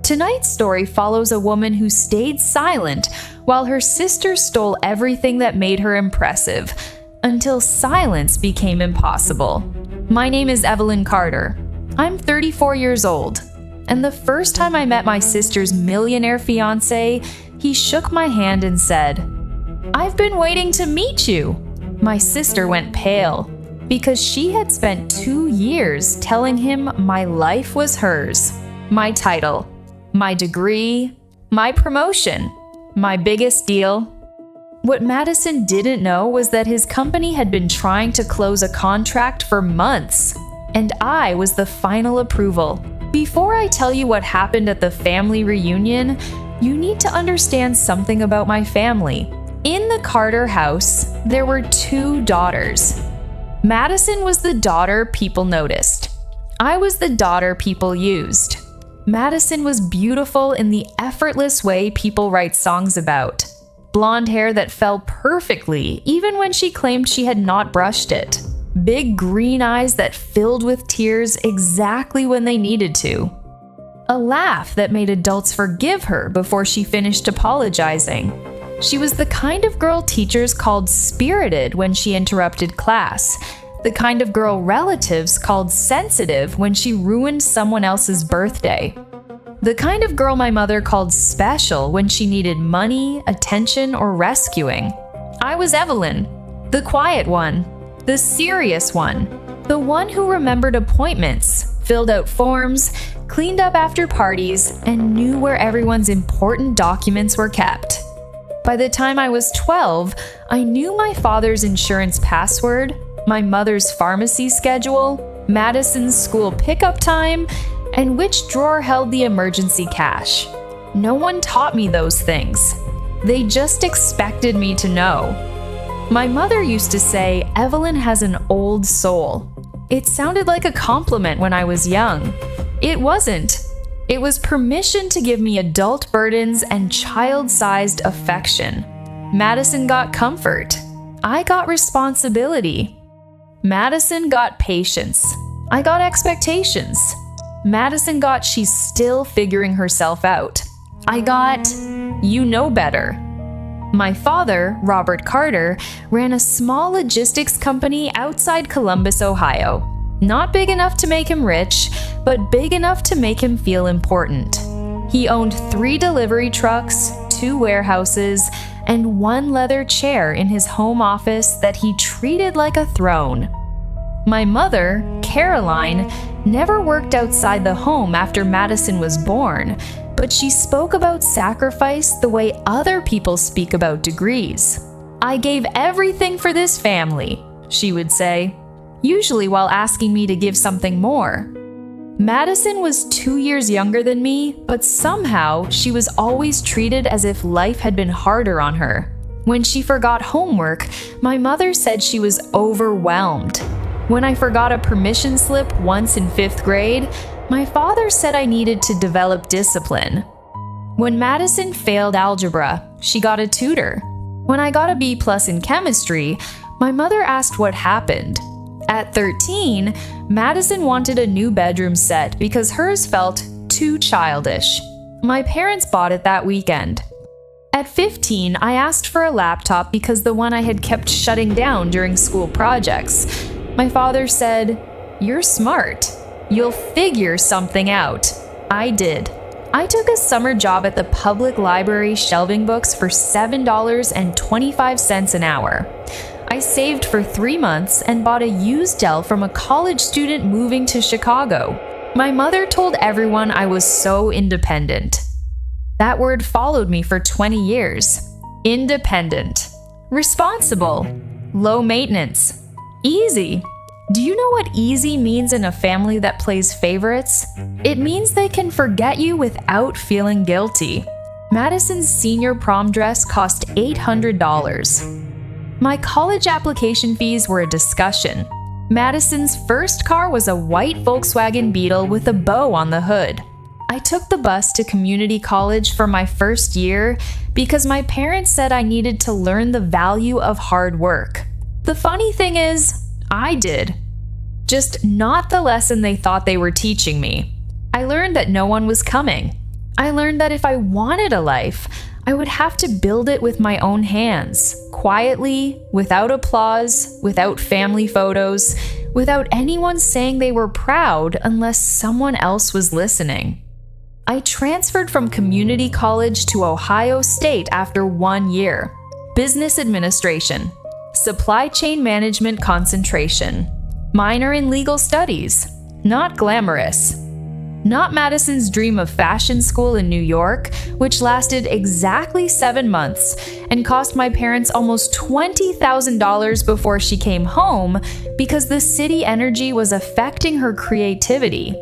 Tonight's story follows a woman who stayed silent while her sister stole everything that made her impressive, until silence became impossible. My name is Evelyn Carter. I'm 34 years old, and the first time I met my sister's millionaire fiancé, he shook my hand and said, "I've been waiting to meet you." My sister went pale because she had spent 2 years telling him my life was hers, my title, my degree, my promotion, my biggest deal. What Madison didn't know was that his company had been trying to close a contract for months, and I was the final approval. Before I tell you what happened at the family reunion, you need to understand something about my family. In the Carter house, there were 2 daughters. Madison was the daughter people noticed. I was the daughter people used. Madison was beautiful in the effortless way people write songs about. Blonde hair that fell perfectly, even when she claimed she had not brushed it. Big green eyes that filled with tears exactly when they needed to. A laugh that made adults forgive her before she finished apologizing. She was the kind of girl teachers called spirited when she interrupted class. The kind of girl relatives called sensitive when she ruined someone else's birthday. The kind of girl my mother called special when she needed money, attention, or rescuing. I was Evelyn, the quiet one, the serious one, the one who remembered appointments, filled out forms, cleaned up after parties, and knew where everyone's important documents were kept. By the time I was 12, I knew my father's insurance password, my mother's pharmacy schedule, Madison's school pickup time, and which drawer held the emergency cash. No one taught me those things. They just expected me to know. My mother used to say, "Evelyn has an old soul." It sounded like a compliment when I was young. It wasn't. It was permission to give me adult burdens and child-sized affection. Madison got comfort. I got responsibility. Madison got patience. I got expectations. Madison got she's still figuring herself out. I got, you know better. My father, Robert Carter, ran a small logistics company outside Columbus, Ohio. Not big enough to make him rich, but big enough to make him feel important. He owned 3 delivery trucks, 2 warehouses, and 1 leather chair in his home office that he treated like a throne. My mother, Caroline, never worked outside the home after Madison was born, but she spoke about sacrifice the way other people speak about degrees. "I gave everything for this family," she would say, usually while asking me to give something more. Madison was 2 years younger than me, but somehow she was always treated as if life had been harder on her. When she forgot homework, my mother said she was overwhelmed. When I forgot a permission slip once in 5th grade, my father said I needed to develop discipline. When Madison failed algebra, she got a tutor. When I got a B+ in chemistry, my mother asked what happened. At 13, Madison wanted a new bedroom set because hers felt too childish. My parents bought it that weekend. At 15, I asked for a laptop because the one I had kept shutting down during school projects. My father said, "You're smart. You'll figure something out." I did. I took a summer job at the public library shelving books for $7.25 an hour. I saved for 3 months and bought a used Dell from a college student moving to Chicago. My mother told everyone I was so independent. That word followed me for 20 years. Independent. Responsible. Low maintenance. Easy. Do you know what easy means in a family that plays favorites? It means they can forget you without feeling guilty. Madison's senior prom dress cost $800. My college application fees were a discussion. Madison's first car was a white Volkswagen Beetle with a bow on the hood. I took the bus to community college for my first year because my parents said I needed to learn the value of hard work. The funny thing is, I did. Just not the lesson they thought they were teaching me. I learned that no one was coming. I learned that if I wanted a life, I would have to build it with my own hands, quietly, without applause, without family photos, without anyone saying they were proud unless someone else was listening. I transferred from community college to Ohio State after 1 year. Business administration, supply chain management concentration, minor in legal studies. Not glamorous. Not Madison's dream of fashion school in New York, which lasted exactly 7 months and cost my parents almost $20,000 before she came home because the city energy was affecting her creativity.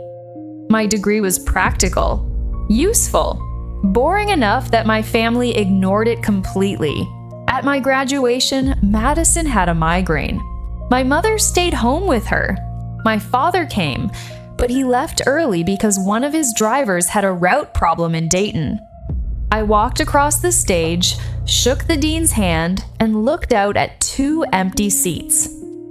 My degree was practical, useful, boring enough that my family ignored it completely. At my graduation, Madison had a migraine. My mother stayed home with her. My father came, but he left early because one of his drivers had a route problem in Dayton. I walked across the stage, shook the dean's hand, and looked out at 2 empty seats.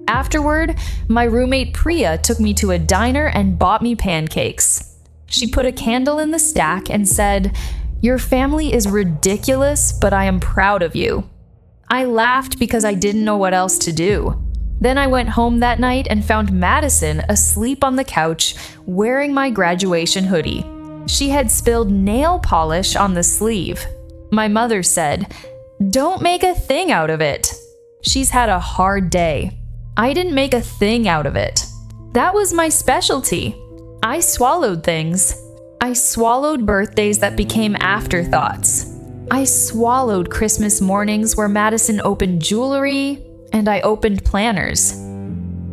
Afterward, my roommate Priya took me to a diner and bought me pancakes. She put a candle in the stack and said, "Your family is ridiculous, but I am proud of you." I laughed because I didn't know what else to do. Then I went home that night and found Madison asleep on the couch, wearing my graduation hoodie. She had spilled nail polish on the sleeve. My mother said, "Don't make a thing out of it." She's had a hard day. I didn't make a thing out of it. That was my specialty. I swallowed things. I swallowed birthdays that became afterthoughts. I swallowed Christmas mornings where Madison opened jewelry, and I opened planners.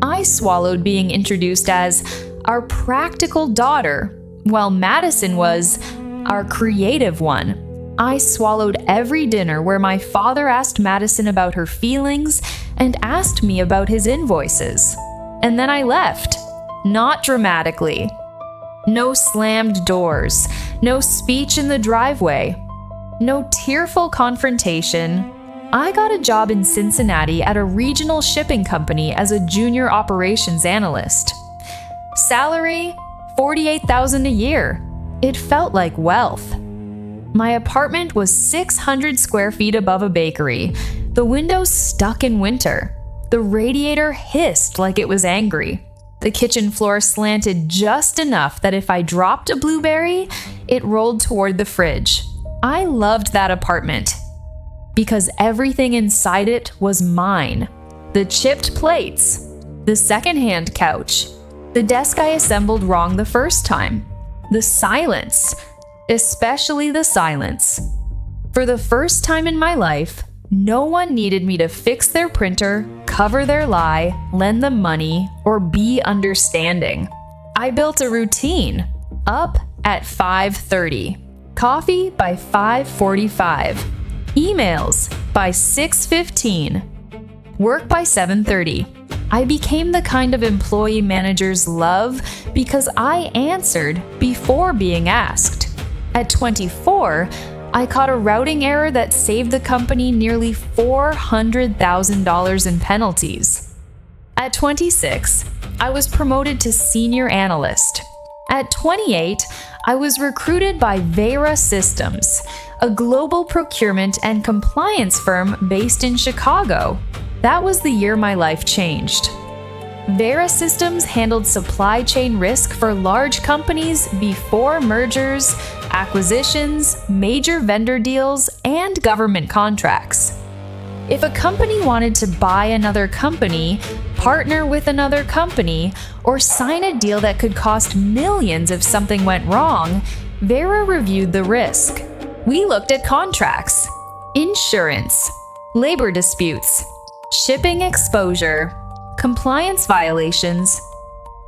I swallowed being introduced as our practical daughter, while Madison was our creative one. I swallowed every dinner where my father asked Madison about her feelings and asked me about his invoices. And then I left, not dramatically. No slammed doors, no speech in the driveway, no tearful confrontation. I got a job in Cincinnati at a regional shipping company as a junior operations analyst. Salary, $48,000 a year. It felt like wealth. My apartment was 600 square feet above a bakery. The windows stuck in winter. The radiator hissed like it was angry. The kitchen floor slanted just enough that if I dropped a blueberry, it rolled toward the fridge. I loved that apartment because everything inside it was mine. The chipped plates, the secondhand couch, the desk I assembled wrong the first time, the silence, especially the silence. For the first time in my life, no one needed me to fix their printer, cover their lie, lend them money, or be understanding. I built a routine. Up at 5:30. Coffee by 5:45. Emails by 6:15. Work by 7:30. I became the kind of employee managers love because I answered before being asked. At 24, I caught a routing error that saved the company nearly $400,000 in penalties. At 26, I was promoted to senior analyst. At 28, I was recruited by Vera Systems, a global procurement and compliance firm based in Chicago. That was the year my life changed. Vera Systems handled supply chain risk for large companies before mergers, acquisitions, major vendor deals, and government contracts. If a company wanted to buy another company, partner with another company, or sign a deal that could cost millions if something went wrong, Vera reviewed the risk. We looked at contracts, insurance, labor disputes, shipping exposure, compliance violations,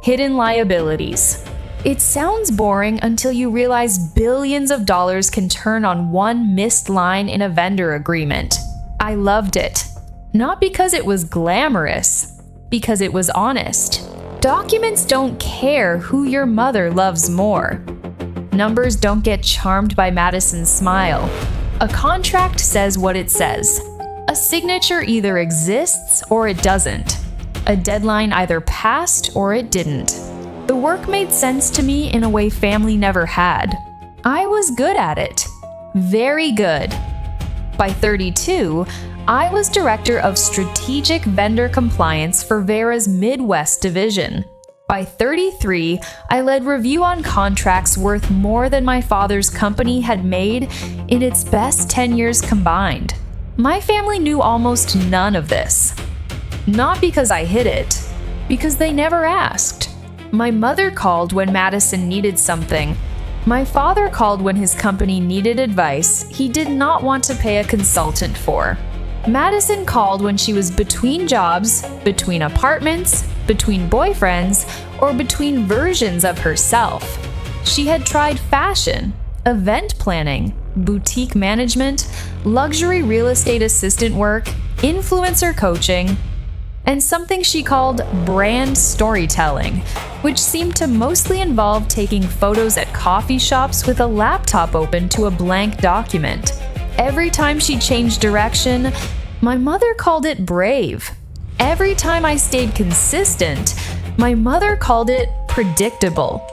hidden liabilities. It sounds boring until you realize billions of dollars can turn on one missed line in a vendor agreement. I loved it. Not because it was glamorous, because it was honest. Documents don't care who your mother loves more. Numbers don't get charmed by Madison's smile. A contract says what it says. A signature either exists or it doesn't. A deadline either passed or it didn't. The work made sense to me in a way family never had. I was good at it. Very good. By 32, I was director of strategic vendor compliance for Vera's Midwest division. By 33, I led review on contracts worth more than my father's company had made in its best 10 years combined. My family knew almost none of this. Not because I hid it, because they never asked. My mother called when Madison needed something. My father called when his company needed advice he did not want to pay a consultant for. Madison called when she was between jobs, between apartments, between boyfriends, or between versions of herself. She had tried fashion, event planning, boutique management, luxury real estate assistant work, influencer coaching, and something she called brand storytelling, which seemed to mostly involve taking photos at coffee shops with a laptop open to a blank document. Every time she changed direction, my mother called it brave. Every time I stayed consistent, my mother called it predictable.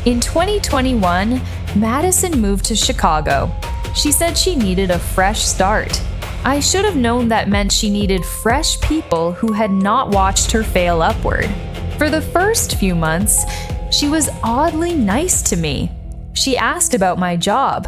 In 2021, Madison moved to Chicago. She said she needed a fresh start. I should have known that meant she needed fresh people who had not watched her fail upward. For the first few months, she was oddly nice to me. She asked about my job.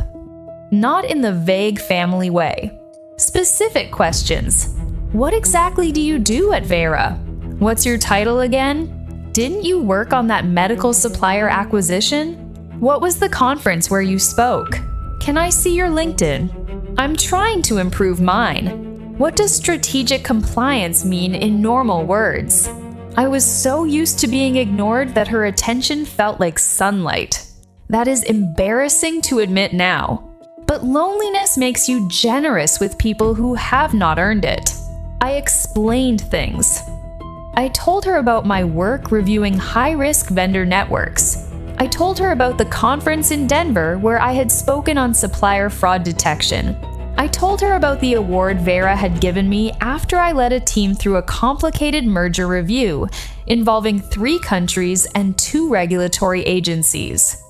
Not in the vague family way. Specific questions. What exactly do you do at Vera? What's your title again? Didn't you work on that medical supplier acquisition? What was the conference where you spoke? Can I see your LinkedIn? I'm trying to improve mine. What does strategic compliance mean in normal words? I was so used to being ignored that her attention felt like sunlight. That is embarrassing to admit now. But loneliness makes you generous with people who have not earned it. I explained things. I told her about my work reviewing high-risk vendor networks. I told her about the conference in Denver where I had spoken on supplier fraud detection. I told her about the award Vera had given me after I led a team through a complicated merger review involving 3 countries and 2 regulatory agencies.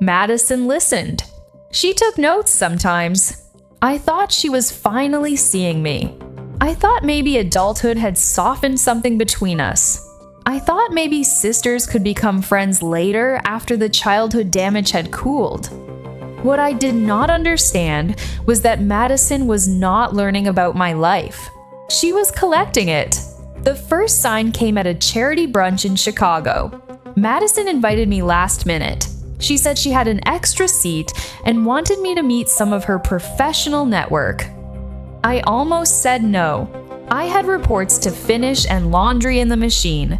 Madison listened. She took notes sometimes. I thought she was finally seeing me. I thought maybe adulthood had softened something between us. I thought maybe sisters could become friends later after the childhood damage had cooled. What I did not understand was that Madison was not learning about my life. She was collecting it. The first sign came at a charity brunch in Chicago. Madison invited me last minute. She said she had an extra seat and wanted me to meet some of her professional network. I almost said no. I had reports to finish and laundry in the machine.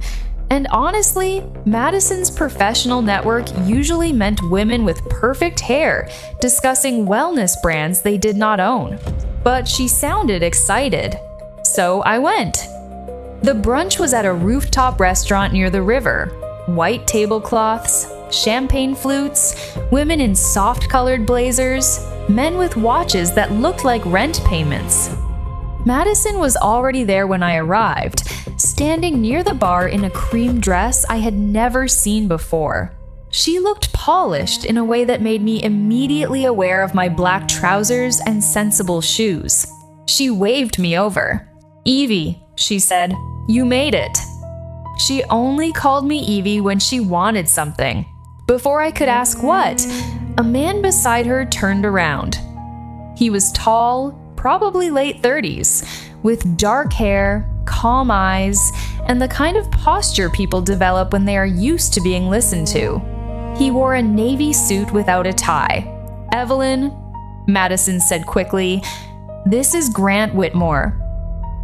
And honestly, Madison's professional network usually meant women with perfect hair discussing wellness brands they did not own. But she sounded excited. So I went. The brunch was at a rooftop restaurant near the river. White tablecloths, champagne flutes, women in soft-colored blazers, men with watches that looked like rent payments. Madison was already there when I arrived, standing near the bar in a cream dress I had never seen before. She looked polished in a way that made me immediately aware of my black trousers and sensible shoes. She waved me over. "Evie," she said, "you made it." She only called me Evie when she wanted something. Before I could ask what, a man beside her turned around. He was tall, probably late 30s, with dark hair, calm eyes, and the kind of posture people develop when they are used to being listened to. He wore a navy suit without a tie. "Evelyn," Madison said quickly, "this is Grant Whitmore."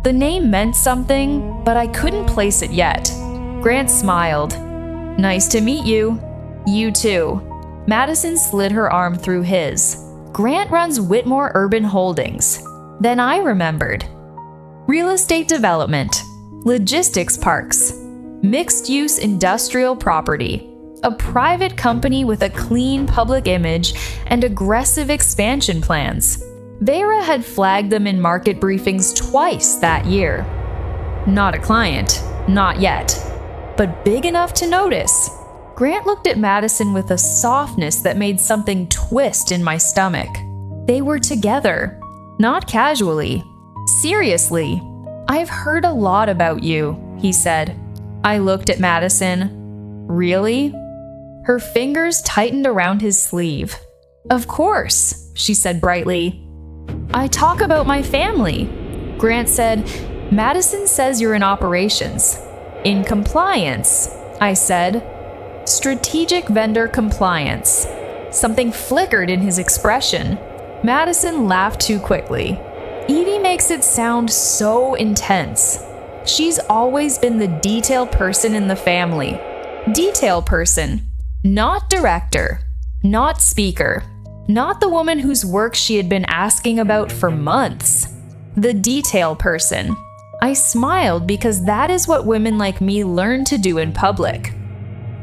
The name meant something, but I couldn't place it yet. Grant smiled. "Nice to meet you." "You too." Madison slid her arm through his. "Grant runs Whitmore Urban Holdings." Then I remembered. Real estate development, logistics parks, mixed-use industrial property, a private company with a clean public image and aggressive expansion plans. Vera had flagged them in market briefings twice that year. Not a client, not yet, but big enough to notice. Grant looked at Madison with a softness that made something twist in my stomach. They were together, not casually. Seriously. "I've heard a lot about you," he said. I looked at Madison. "Really?" Her fingers tightened around his sleeve. "Of course," she said brightly. "I talk about my family." Grant said, "Madison says you're in operations." "In compliance," I said. "Strategic vendor compliance." Something flickered in his expression. Madison laughed too quickly. "Evie makes it sound so intense. She's always been the detail person in the family." Detail person. Not director. Not speaker. Not the woman whose work she had been asking about for months. The detail person. I smiled because that is what women like me learn to do in public.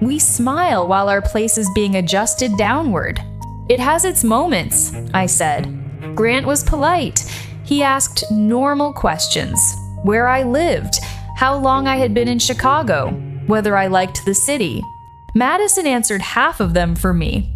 We smile while our place is being adjusted downward. "It has its moments," I said. Grant was polite. He asked normal questions. Where I lived, how long I had been in Chicago, whether I liked the city. Madison answered half of them for me.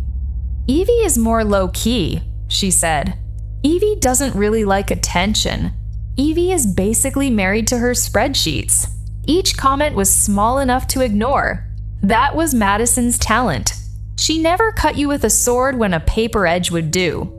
"Evie is more low-key," she said. "Evie doesn't really like attention. Evie is basically married to her spreadsheets." Each comment was small enough to ignore. That was Madison's talent. She never cut you with a sword when a paper edge would do.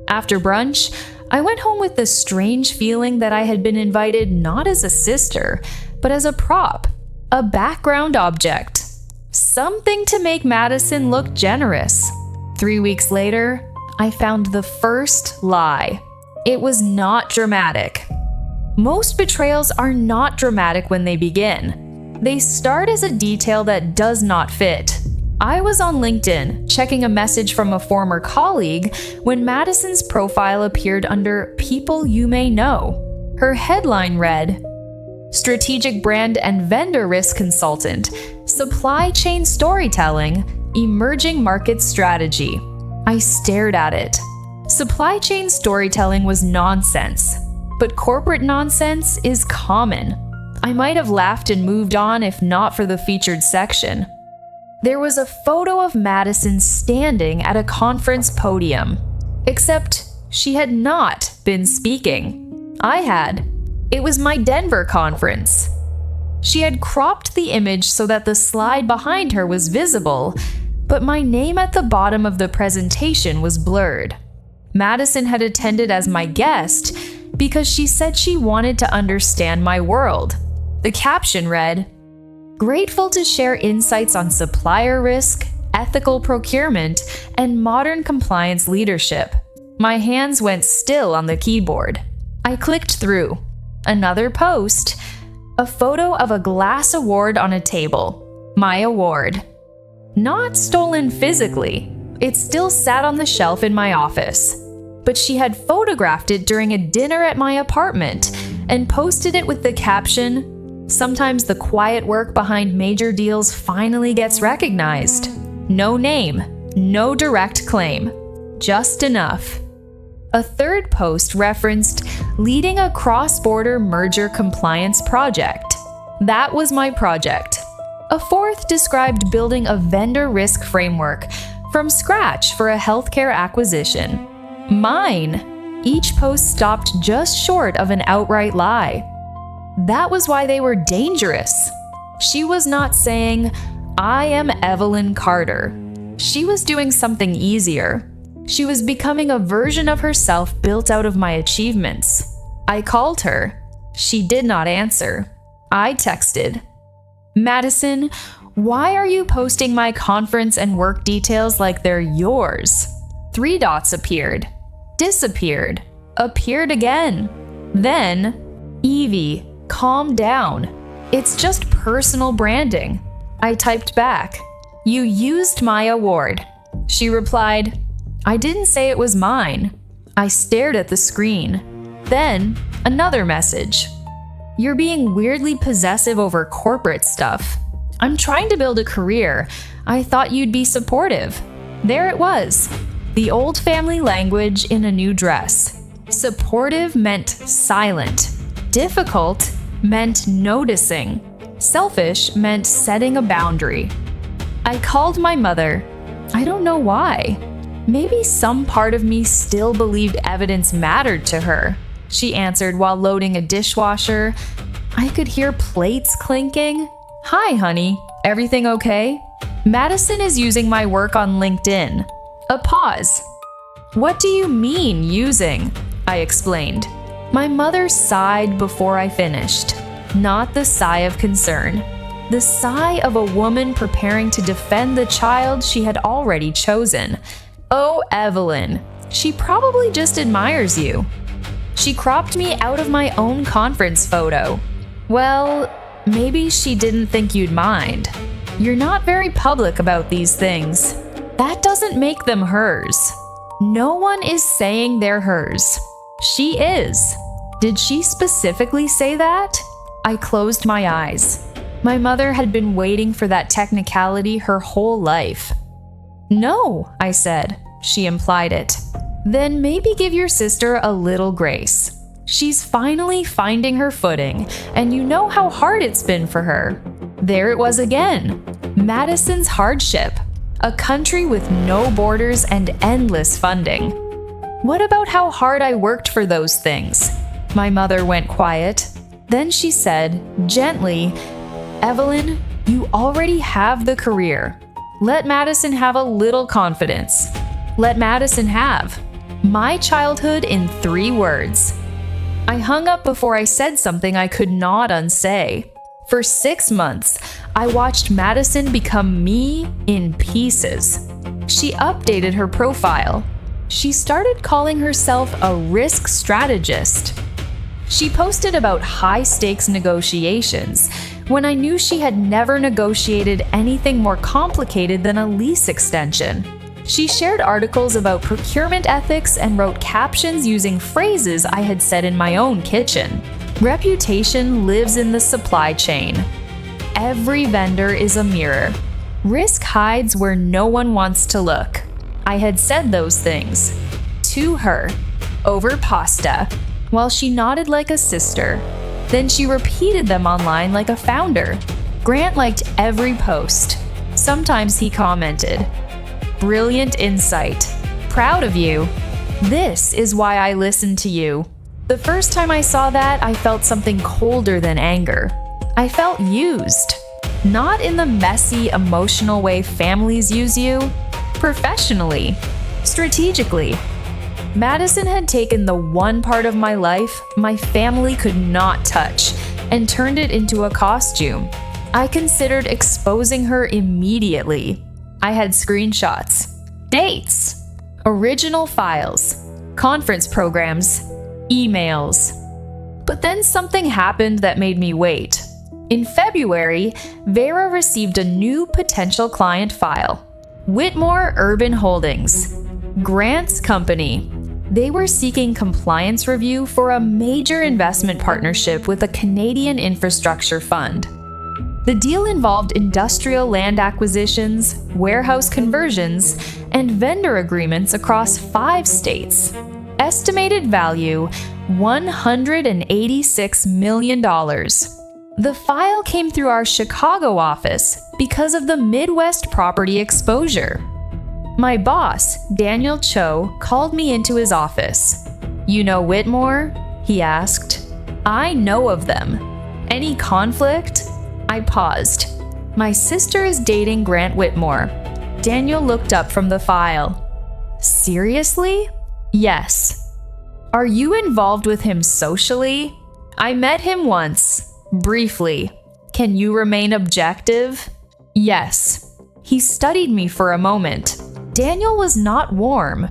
After brunch, I went home with the strange feeling that I had been invited not as a sister, but as a prop, a background object. Something to make Madison look generous. 3 weeks later, I found the first lie. It was not dramatic. Most betrayals are not dramatic when they begin. They start as a detail that does not fit. I was on LinkedIn, checking a message from a former colleague, when Madison's profile appeared under People You May Know. Her headline read, "Strategic Brand and Vendor Risk Consultant, Supply Chain Storytelling, Emerging Market Strategy." I stared at it. Supply chain storytelling was nonsense, but corporate nonsense is common. I might have laughed and moved on if not for the featured section. There was a photo of Madison standing at a conference podium, except she had not been speaking. I had. It was my Denver conference. She had cropped the image so that the slide behind her was visible, but my name at the bottom of the presentation was blurred. Madison had attended as my guest because she said she wanted to understand my world. The caption read, "Grateful to share insights on supplier risk, ethical procurement, and modern compliance leadership." My hands went still on the keyboard. I clicked through. Another post. A photo of a glass award on a table. My award. Not stolen physically. It still sat on the shelf in my office. But she had photographed it during a dinner at my apartment and posted it with the caption, "Sometimes the quiet work behind major deals finally gets recognized. No name, no direct claim. Just enough." A third post referenced leading a cross-border merger compliance project. That was my project. A fourth described building a vendor risk framework from scratch for a healthcare acquisition. Mine. Each post stopped just short of an outright lie. That was why they were dangerous. She was not saying, "I am Evelyn Carter." She was doing something easier. She was becoming a version of herself built out of my achievements. I called her. She did not answer. I texted, "Madison, why are you posting my conference and work details like they're yours?" 3 dots appeared, disappeared, appeared again. Then, "Evie, calm down. It's just personal branding." I typed back, "You used my award." She replied, "I didn't say it was mine." I stared at the screen. Then, another message. "You're being weirdly possessive over corporate stuff. I'm trying to build a career. I thought you'd be supportive." There it was. The old family language in a new dress. Supportive meant silent. Difficult meant noticing. Selfish meant setting a boundary. I called my mother. I don't know why. Maybe some part of me still believed evidence mattered to her. She answered while loading a dishwasher. I could hear plates clinking. Hi, honey. Everything okay? Madison is using my work on LinkedIn. A pause. What do you mean, using? I explained. My mother sighed before I finished. Not the sigh of concern. The sigh of a woman preparing to defend the child she had already chosen. Oh, Evelyn, she probably just admires you. She cropped me out of my own conference photo. Well, maybe she didn't think you'd mind. You're not very public about these things. That doesn't make them hers. No one is saying they're hers. She is. Did she specifically say that? I closed my eyes. My mother had been waiting for that technicality her whole life. No, I said. She implied it. Then maybe give your sister a little grace. She's finally finding her footing, and you know how hard it's been for her. There it was again. Madison's hardship. A country with no borders and endless funding. What about how hard I worked for those things? My mother went quiet. Then she said, gently, Evelyn, you already have the career. Let Madison have a little confidence. Let Madison have my childhood in 3 words. I hung up before I said something I could not unsay. For 6 months, I watched Madison become me in pieces. She updated her profile. She started calling herself a risk strategist. She posted about high-stakes negotiations when I knew she had never negotiated anything more complicated than a lease extension. She shared articles about procurement ethics and wrote captions using phrases I had said in my own kitchen. Reputation lives in the supply chain. Every vendor is a mirror. Risk hides where no one wants to look. I had said those things to her over pasta while she nodded like a sister. Then she repeated them online like a founder. Grant liked every post. Sometimes he commented, "Brilliant insight. Proud of you. This is why I listen to you." The first time I saw that, I felt something colder than anger. I felt used. Not in the messy, emotional way families use you. Professionally. Strategically. Madison had taken the one part of my life my family could not touch and turned it into a costume. I considered exposing her immediately. I had screenshots, dates, original files, conference programs, emails. But then something happened that made me wait. In February, Vera received a new potential client file. Whitmore Urban Holdings, Grant's company. They were seeking compliance review for a major investment partnership with a Canadian infrastructure fund. The deal involved industrial land acquisitions, warehouse conversions, and vendor agreements across 5 states. Estimated value, $186 million. The file came through our Chicago office because of the Midwest property exposure. My boss, Daniel Cho, called me into his office. "You know Whitmore?" he asked. "I know of them. Any conflict?" I paused. "My sister is dating Grant Whitmore." Daniel looked up from the file. "Seriously?" "Yes." "Are you involved with him socially?" "I met him once. Briefly." "Can you remain objective?" "Yes." He studied me for a moment. Daniel was not warm,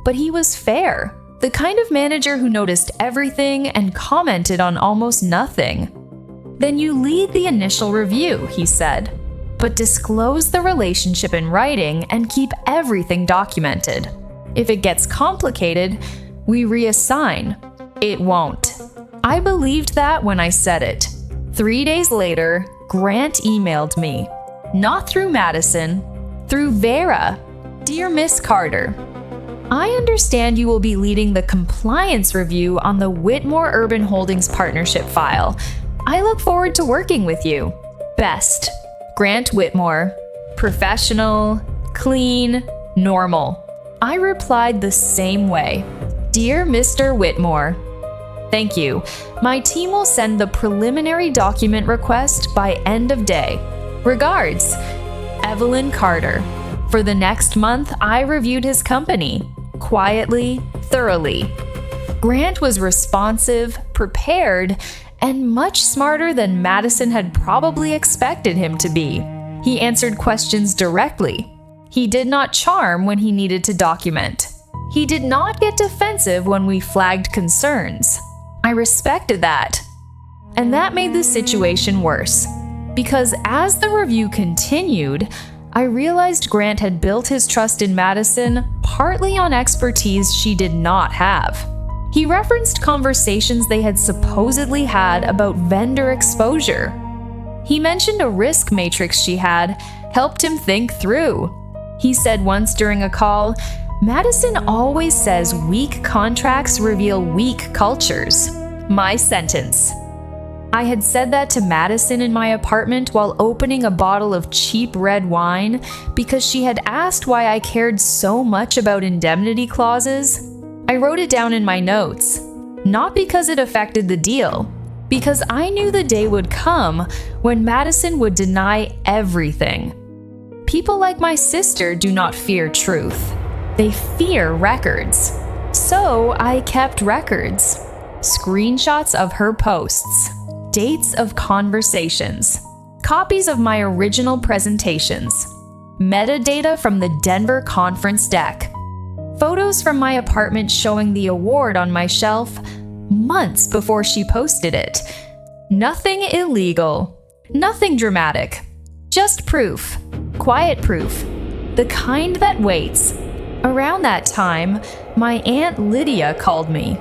but he was fair. The kind of manager who noticed everything and commented on almost nothing. "Then you lead the initial review," he said. "But disclose the relationship in writing and keep everything documented. If it gets complicated, we reassign." It won't. I believed that when I said it. 3 days later, Grant emailed me. Not through Madison, through Vera. "Dear Miss Carter, I understand you will be leading the compliance review on the Whitmore Urban Holdings partnership file. I look forward to working with you. Best, Grant Whitmore." professional, clean, normal. I replied the same way. Dear Mr. Whitmore, thank you. My team will send the preliminary document request by end of day. Regards, Evelyn Carter. For the next month, I reviewed his company. Quietly, thoroughly. Grant was responsive, prepared, and much smarter than Madison had probably expected him to be. He answered questions directly. He did not charm when he needed to document. He did not get defensive when we flagged concerns. I respected that. And that made the situation worse, because as the review continued, I realized Grant had built his trust in Madison partly on expertise she did not have. He referenced conversations they had supposedly had about vendor exposure. He mentioned a risk matrix she had helped him think through. He said once during a call, Madison always says weak contracts reveal weak cultures. My sentence. I had said that to Madison in my apartment while opening a bottle of cheap red wine because she had asked why I cared so much about indemnity clauses. I wrote it down in my notes, not because it affected the deal, because I knew the day would come when Madison would deny everything. People like my sister do not fear truth. They fear records. So I kept records. Screenshots of her posts. Dates of conversations, copies of my original presentations, metadata from the Denver conference deck, photos from my apartment showing the award on my shelf months before she posted it. Nothing illegal, nothing dramatic, just proof, quiet proof, the kind that waits. Around that time, my Aunt Lydia called me.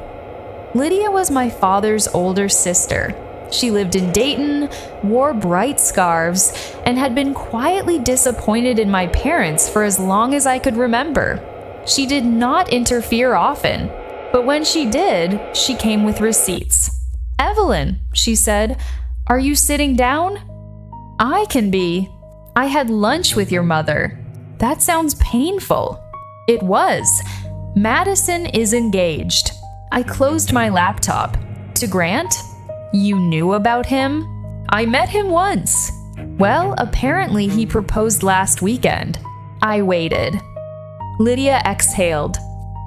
Lydia was my father's older sister. She lived in Dayton, wore bright scarves, and had been quietly disappointed in my parents for as long as I could remember. She did not interfere often, but when she did, she came with receipts. Evelyn, she said, are you sitting down? I can be. I had lunch with your mother. That sounds painful. It was. Madison is engaged. I closed my laptop. To Grant? You knew about him? I met him once. Well, apparently he proposed last weekend. I waited. Lydia exhaled.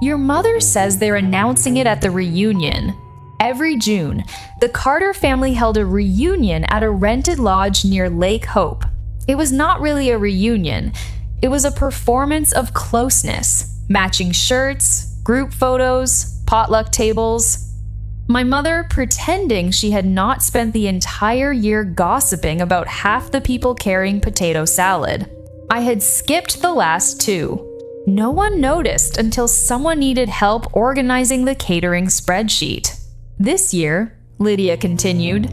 Your mother says they're announcing it at the reunion. Every June, the Carter family held a reunion at a rented lodge near Lake Hope. It was not really a reunion. It was a performance of closeness, matching shirts, group photos, potluck tables. My mother pretending she had not spent the entire year gossiping about half the people carrying potato salad. I had skipped the last two. No one noticed until someone needed help organizing the catering spreadsheet. This year, Lydia continued,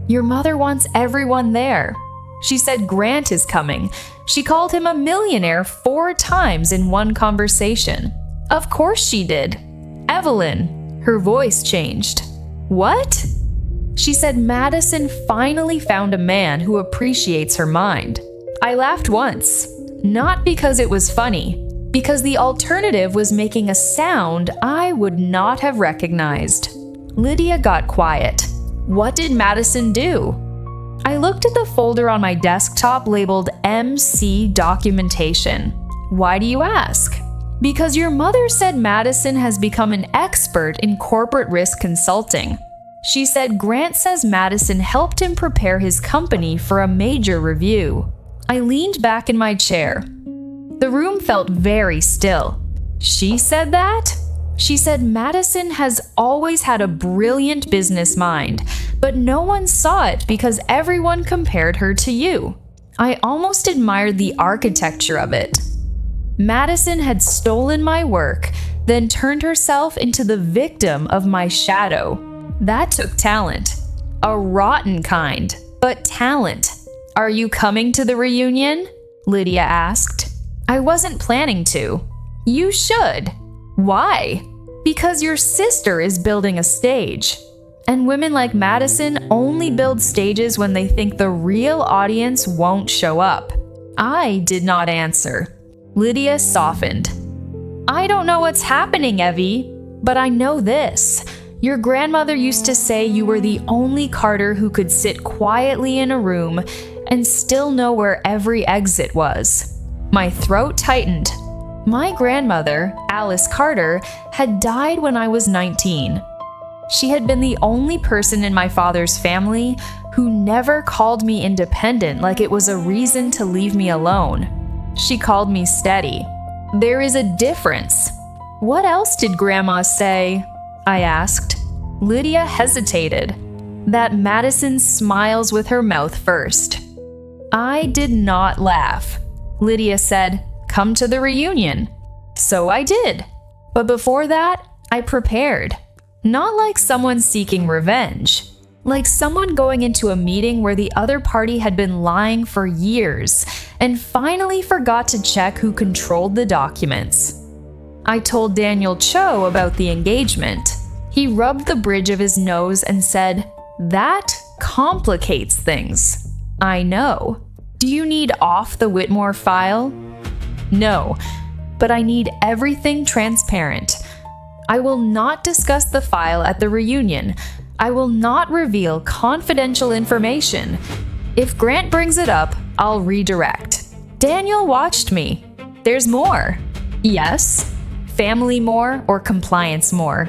your mother wants everyone there. She said Grant is coming. She called him a millionaire 4 times in one conversation. Of course she did. Evelyn. Her voice changed. What? She said Madison finally found a man who appreciates her mind. I laughed once, not because it was funny, because the alternative was making a sound I would not have recognized. Lydia got quiet. What did Madison do? I looked at the folder on my desktop labeled MC Documentation. Why do you ask? Because your mother said Madison has become an expert in corporate risk consulting. She said Grant says Madison helped him prepare his company for a major review. I leaned back in my chair. The room felt very still. She said that? She said Madison has always had a brilliant business mind, but no one saw it because everyone compared her to you. I almost admired the architecture of it. Madison had stolen my work, then turned herself into the victim of my shadow. That took talent. A rotten kind, but talent. Are you coming to the reunion? Lydia asked. I wasn't planning to. You should. Why? Because your sister is building a stage. And women like Madison only build stages when they think the real audience won't show up. I did not answer. Lydia softened. I don't know what's happening, Evie, but I know this. Your grandmother used to say you were the only Carter who could sit quietly in a room and still know where every exit was. My throat tightened. My grandmother, Alice Carter, had died when I was 19. She had been the only person in my father's family who never called me independent like it was a reason to leave me alone. She called me steady. There is a difference. What else did Grandma say? I asked. Lydia hesitated. That Madison smiles with her mouth first. I did not laugh. Lydia said, "Come to the reunion." So I did. But before that, I prepared. Not like someone seeking revenge. Like someone going into a meeting where the other party had been lying for years and finally forgot to check who controlled the documents. I told Daniel Cho about the engagement. He rubbed the bridge of his nose and said, "That complicates things." I know. Do you need off the Whitmore file? No, but I need everything transparent. I will not discuss the file at the reunion. I will not reveal confidential information. If Grant brings it up, I'll redirect. Daniel watched me. There's more. Yes. Family more or compliance more?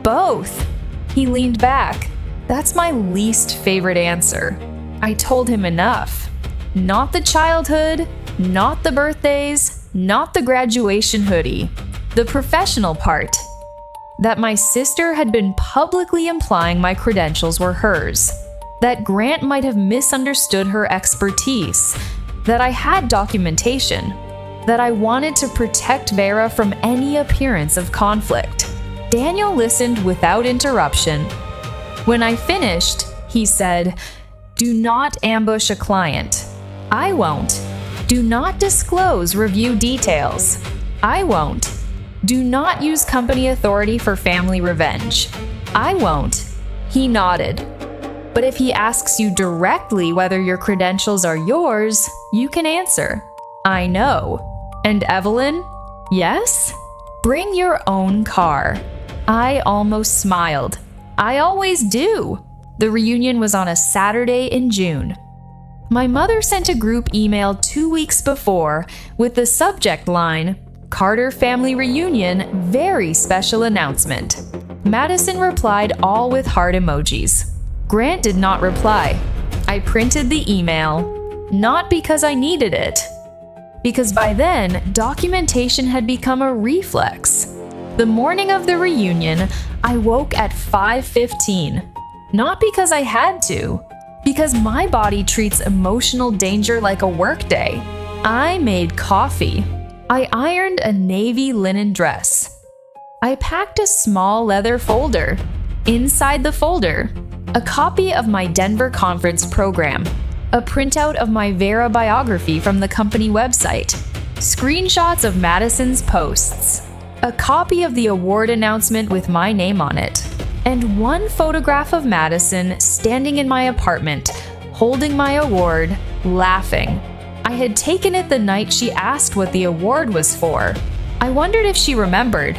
Both. He leaned back. That's my least favorite answer. I told him enough. Not the childhood, not the birthdays, not the graduation hoodie. The professional part. That my sister had been publicly implying my credentials were hers. That Grant might have misunderstood her expertise. That I had documentation. That I wanted to protect Vera from any appearance of conflict. Daniel listened without interruption. When I finished, he said, "Do not ambush a client." I won't. Do not disclose review details. I won't. Do not use company authority for family revenge. I won't. He nodded. But if he asks you directly whether your credentials are yours, you can answer, "I know." And Evelyn? Yes? Bring your own car. I almost smiled. I always do. The reunion was on a Saturday in June. My mother sent a group email 2 weeks before with the subject line, "Carter Family Reunion, very special announcement." Madison replied all with heart emojis. Grant did not reply. I printed the email, not because I needed it, because by then, documentation had become a reflex. The morning of the reunion, I woke at 5:15. Not because I had to, because my body treats emotional danger like a workday. I made coffee. I ironed a navy linen dress. I packed a small leather folder. Inside the folder, a copy of my Denver conference program, a printout of my Vera biography from the company website, screenshots of Madison's posts, a copy of the award announcement with my name on it, and one photograph of Madison standing in my apartment, holding my award, laughing. I had taken it the night she asked what the award was for. I wondered if she remembered.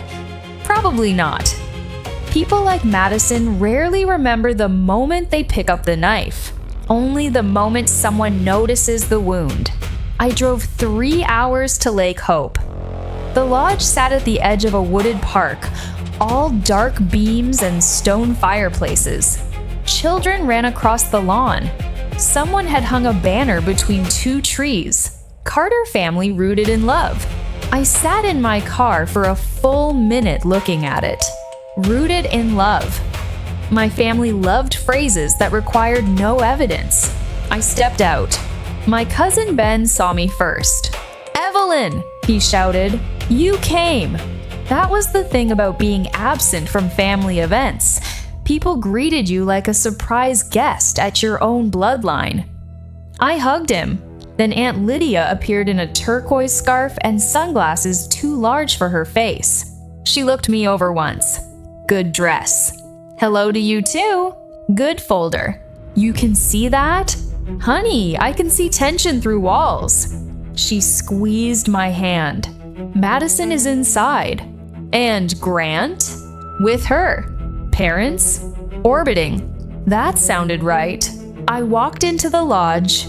Probably not. People like Madison rarely remember the moment they pick up the knife, only the moment someone notices the wound. I drove 3 hours to Lake Hope. The lodge sat at the edge of a wooded park, all dark beams and stone fireplaces. Children ran across the lawn. Someone had hung a banner between 2 trees. Carter family rooted in love. I sat in my car for a full minute looking at it. Rooted in love. My family loved phrases that required no evidence. I stepped out. My cousin Ben saw me first. "Evelyn!" he shouted. "You came!" That was the thing about being absent from family events. People greeted you like a surprise guest at your own bloodline. I hugged him. Then Aunt Lydia appeared in a turquoise scarf and sunglasses too large for her face. She looked me over once. "Good dress." "Hello to you too." "Good folder." "You can see that?" "Honey, I can see tension through walls." She squeezed my hand. Madison is inside. And Grant? With her. Parents? Orbiting. That sounded right. I walked into the lodge.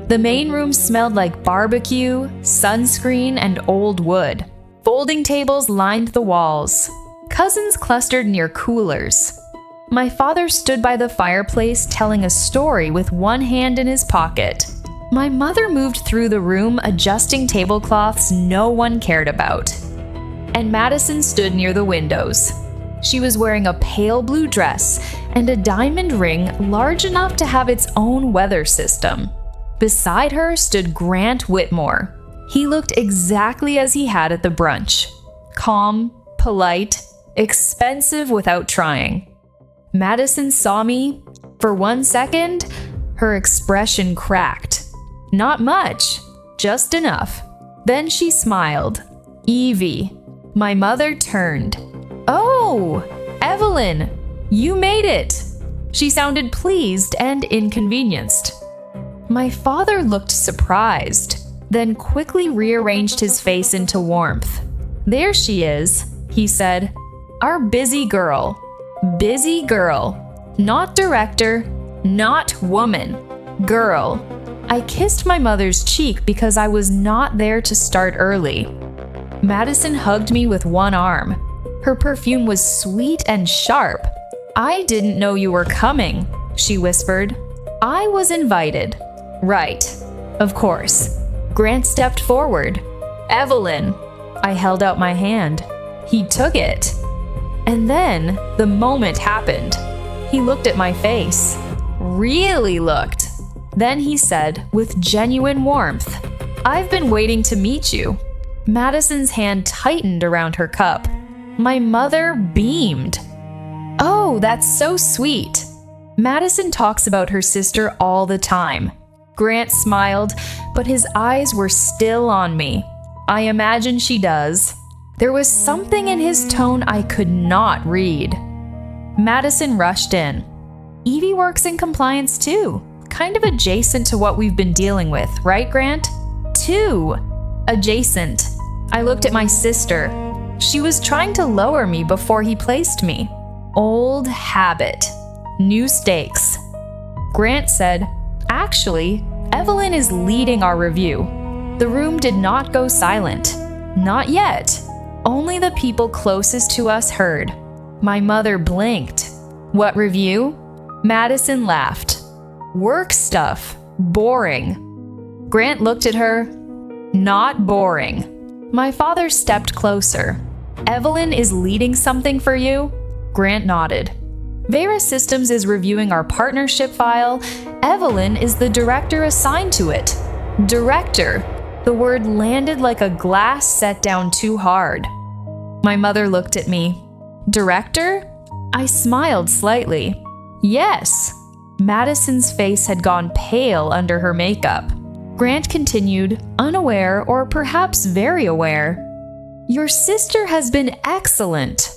The main room smelled like barbecue, sunscreen, and old wood. Folding tables lined the walls. Cousins clustered near coolers. My father stood by the fireplace telling a story with one hand in his pocket. My mother moved through the room adjusting tablecloths no one cared about. And Madison stood near the windows. She was wearing a pale blue dress and a diamond ring large enough to have its own weather system. Beside her stood Grant Whitmore. He looked exactly as he had at the brunch. Calm, polite, expensive without trying. Madison saw me. For 1 second, her expression cracked. Not much, just enough. Then she smiled. Evie. My mother turned. Oh, Evelyn, you made it. She sounded pleased and inconvenienced. My father looked surprised, then quickly rearranged his face into warmth. There she is, he said. Our busy girl. Busy girl. Not director, not woman. Girl. I kissed my mother's cheek because I was not there to start early. Madison hugged me with one arm. Her perfume was sweet and sharp. I didn't know you were coming, she whispered. I was invited. Right. Of course. Grant stepped forward. Evelyn. I held out my hand. He took it. And then the moment happened. He looked at my face. Really looked. Then he said, with genuine warmth, I've been waiting to meet you. Madison's hand tightened around her cup. My mother beamed. Oh, that's so sweet. Madison talks about her sister all the time. Grant smiled, but his eyes were still on me. I imagine she does. There was something in his tone I could not read. Madison rushed in. Evie works in compliance too. Kind of adjacent to what we've been dealing with, right, Grant? Too adjacent. I looked at my sister. She was trying to lower me before he placed me. Old habit. New stakes. Grant said, actually, Evelyn is leading our review. The room did not go silent. Not yet. Only the people closest to us heard. My mother blinked. What review? Madison laughed. Work stuff. Boring. Grant looked at her. Not boring. My father stepped closer. Evelyn is leading something for you? Grant nodded. Vera Systems is reviewing our partnership file. Evelyn is the director assigned to it. Director. The word landed like a glass set down too hard. My mother looked at me. Director? I smiled slightly. Yes. Madison's face had gone pale under her makeup. Grant continued, unaware or perhaps very aware. Your sister has been excellent.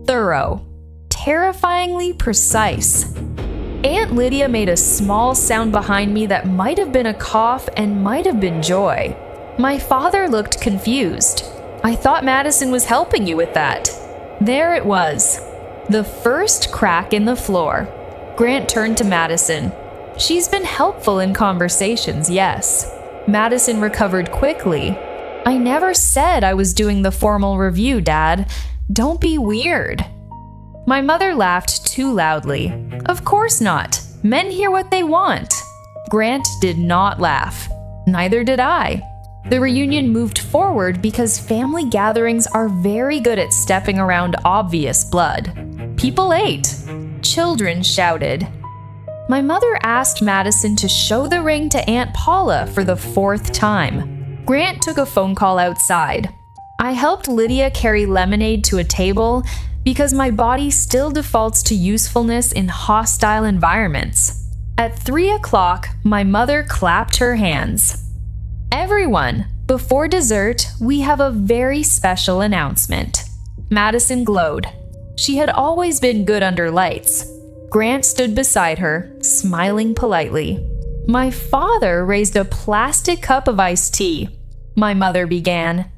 Thorough. Terrifyingly precise. Aunt Lydia made a small sound behind me that might have been a cough and might have been joy. My father looked confused. I thought Madison was helping you with that. There it was. The first crack in the floor. Grant turned to Madison. She's been helpful in conversations, yes. Madison recovered quickly. I never said I was doing the formal review, Dad. Don't be weird. My mother laughed too loudly. Of course not. Men hear what they want. Grant did not laugh. Neither did I. The reunion moved forward because family gatherings are very good at stepping around obvious blood. People ate. Children shouted. My mother asked Madison to show the ring to Aunt Paula for the 4th time. Grant took a phone call outside. I helped Lydia carry lemonade to a table because my body still defaults to usefulness in hostile environments. At 3 o'clock, my mother clapped her hands. Everyone, before dessert, we have a very special announcement. Madison glowed. She had always been good under lights. Grant stood beside her, smiling politely. My father raised a plastic cup of iced tea, my mother began.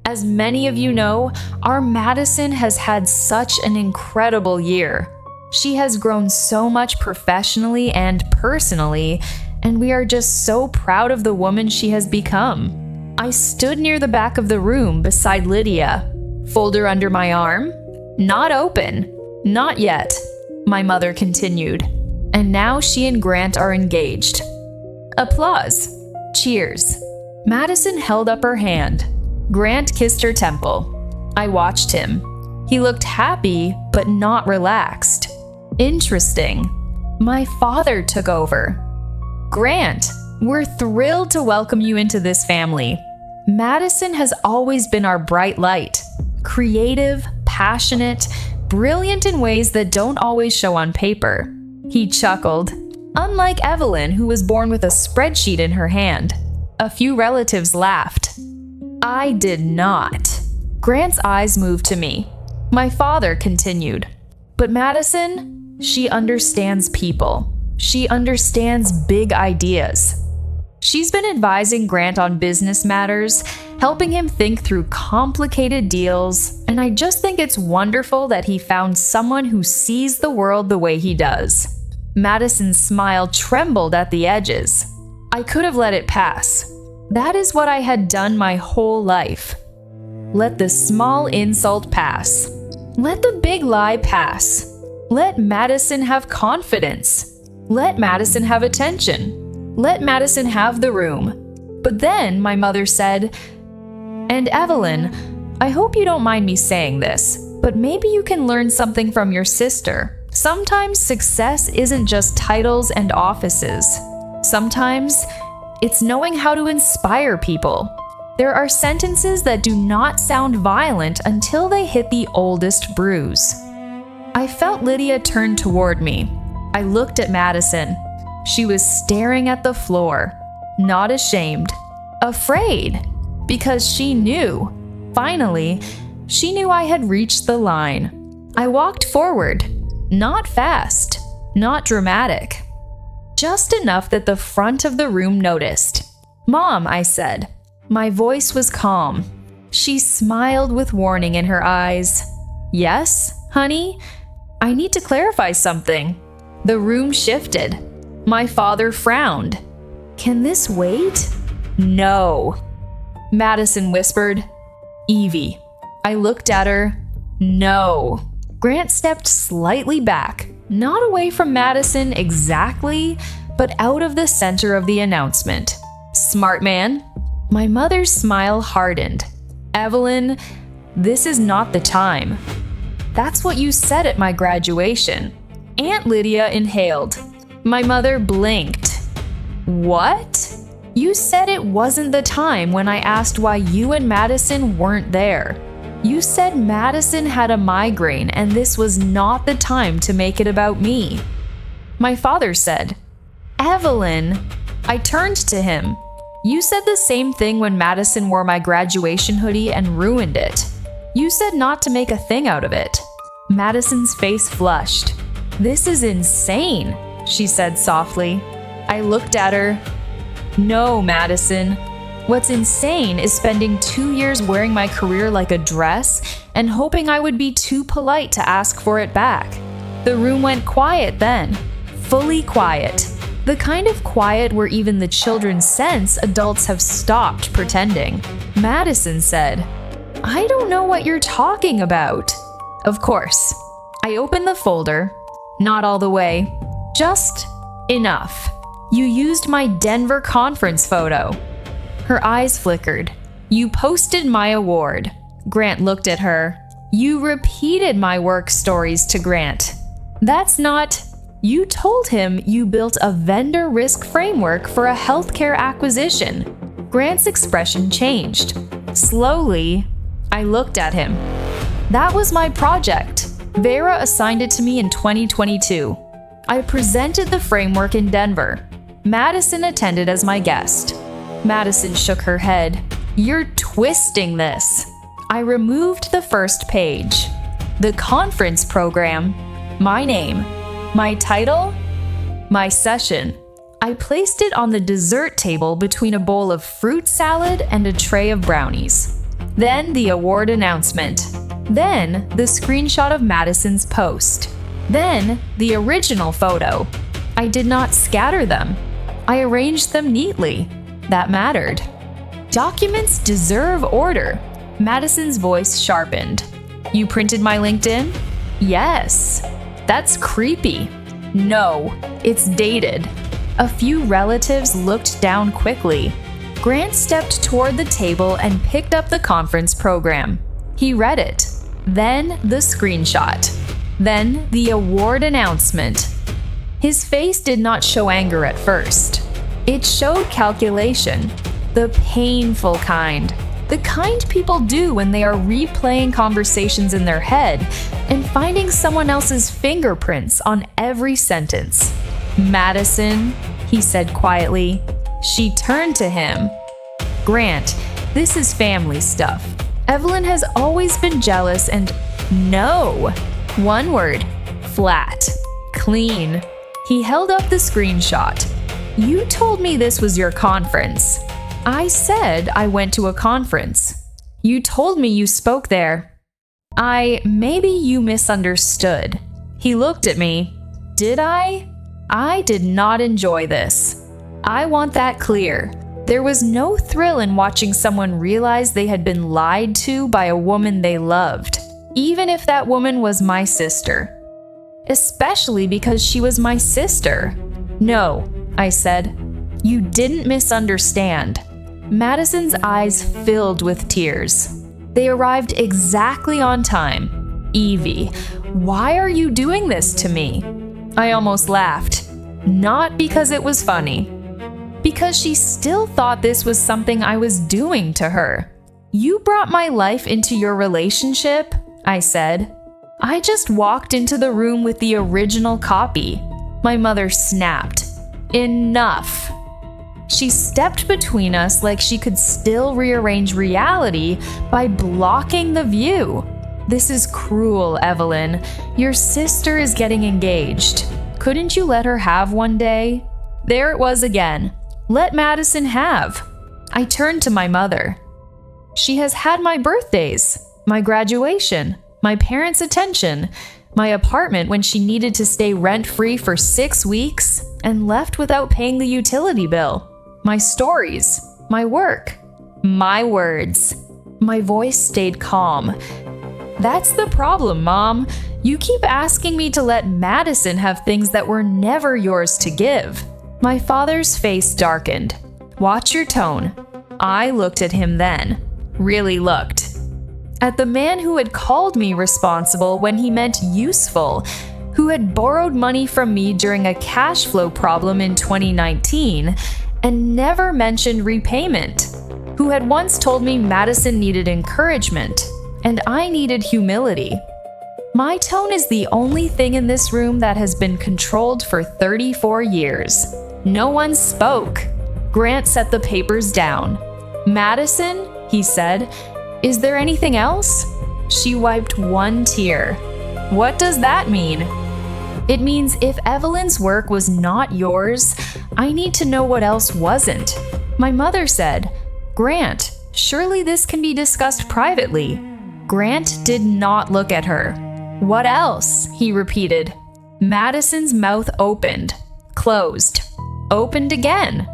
As many of you know, our Madison has had such an incredible year. She has grown so much professionally and personally, and we are just so proud of the woman she has become. I stood near the back of the room beside Lydia. Folder under my arm? Not open. Not yet, my mother continued. And now she and Grant are engaged. Applause. Cheers. Madison held up her hand. Grant kissed her temple. I watched him. He looked happy, but not relaxed. Interesting. My father took over. Grant, we're thrilled to welcome you into this family. Madison has always been our bright light. Creative, passionate, brilliant in ways that don't always show on paper. He chuckled. Unlike Evelyn, who was born with a spreadsheet in her hand. A few relatives laughed. I did not. Grant's eyes moved to me. My father continued. But Madison, she understands people. She understands big ideas. She's been advising Grant on business matters, helping him think through complicated deals, and I just think it's wonderful that he found someone who sees the world the way he does. Madison's smile trembled at the edges. I could have let it pass. That is what I had done my whole life. Let the small insult pass. Let the big lie pass. Let Madison have confidence. Let Madison have attention. Let Madison have the room. But then my mother said, "And Evelyn, I hope you don't mind me saying this, but maybe you can learn something from your sister. Sometimes success isn't just titles and offices. Sometimes it's knowing how to inspire people. There are sentences that do not sound violent until they hit the oldest bruise." I felt Lydia turn toward me. I looked at Madison. She was staring at the floor, not ashamed, afraid, because she knew. Finally, she knew I had reached the line. I walked forward, not fast, not dramatic, just enough that the front of the room noticed. "Mom," I said. My voice was calm. She smiled with warning in her eyes. "Yes, honey? I need to clarify something." The room shifted. My father frowned. "Can this wait?" "No." Madison whispered, "Evie." I looked at her. "No." Grant stepped slightly back, not away from Madison exactly, but out of the center of the announcement. "Smart man." My mother's smile hardened. "Evelyn, this is not the time." "That's what you said at my graduation." Aunt Lydia inhaled. My mother blinked. "What?" "You said it wasn't the time when I asked why you and Madison weren't there. You said Madison had a migraine and this was not the time to make it about me." My father said, "Evelyn." I turned to him. "You said the same thing when Madison wore my graduation hoodie and ruined it. You said not to make a thing out of it." Madison's face flushed. "This is insane," she said softly. I looked at her. "No, Madison. What's insane is spending 2 years wearing my career like a dress and hoping I would be too polite to ask for it back." The room went quiet then, fully quiet. The kind of quiet where even the children sense adults have stopped pretending. Madison said, "I don't know what you're talking about." Of course. I opened the folder. Not all the way. Just enough. "You used my Denver conference photo." Her eyes flickered. "You posted my award." Grant looked at her. "You repeated my work stories to Grant." "That's not..." "You told him you built a vendor risk framework for a healthcare acquisition." Grant's expression changed. Slowly, I looked at him. "That was my project. Vera assigned it to me in 2022. I presented the framework in Denver. Madison attended as my guest." Madison shook her head. "You're twisting this." I removed the first page. The conference program, my name, my title, my session, I placed it on the dessert table between a bowl of fruit salad and a tray of brownies. Then the award announcement. Then the screenshot of Madison's post. Then the original photo. I did not scatter them. I arranged them neatly. That mattered. Documents deserve order. Madison's voice sharpened. You printed my LinkedIn? Yes. That's creepy. No, it's dated. A few relatives looked down quickly. Grant stepped toward the table and picked up the conference program. He read it. Then the screenshot. Then the award announcement. His face did not show anger at first. It showed calculation. The painful kind. The kind people do when they are replaying conversations in their head and finding someone else's fingerprints on every sentence. Madison, he said quietly. She turned to him. Grant, this is family stuff. Evelyn has always been jealous and no. One word. Flat. Clean. He held up the screenshot. You told me this was your conference. I said I went to a conference. You told me you spoke there. Maybe you misunderstood. He looked at me. Did I? I did not enjoy this. I want that clear. There was no thrill in watching someone realize they had been lied to by a woman they loved, even if that woman was my sister. Especially because she was my sister. No, I said. You didn't misunderstand. Madison's eyes filled with tears. They arrived exactly on time. Evie, why are you doing this to me? I almost laughed. Not because it was funny. Because she still thought this was something I was doing to her. You brought my life into your relationship, I said. I just walked into the room with the original copy. My mother snapped. Enough. She stepped between us like she could still rearrange reality by blocking the view. This is cruel, Evelyn. Your sister is getting engaged. Couldn't you let her have one day? There it was again. Let Madison have. I turned to my mother. She has had my birthdays, my graduation, my parents' attention, my apartment when she needed to stay rent-free for 6 weeks and left without paying the utility bill, my stories, my work, my words. My voice stayed calm. That's the problem, Mom. You keep asking me to let Madison have things that were never yours to give. My father's face darkened. Watch your tone. I looked at him then. Really looked. At the man who had called me responsible when he meant useful, who had borrowed money from me during a cash flow problem in 2019 and never mentioned repayment, who had once told me Madison needed encouragement and I needed humility. My tone is the only thing in this room that has been controlled for 34 years. No one spoke. Grant set the papers down. Madison, he said, is there anything else? She wiped one tear. What does that mean? It means if Evelyn's work was not yours, I need to know what else wasn't. My mother said, Grant, surely this can be discussed privately. Grant did not look at her. What else? He repeated. Madison's mouth opened, closed, opened again.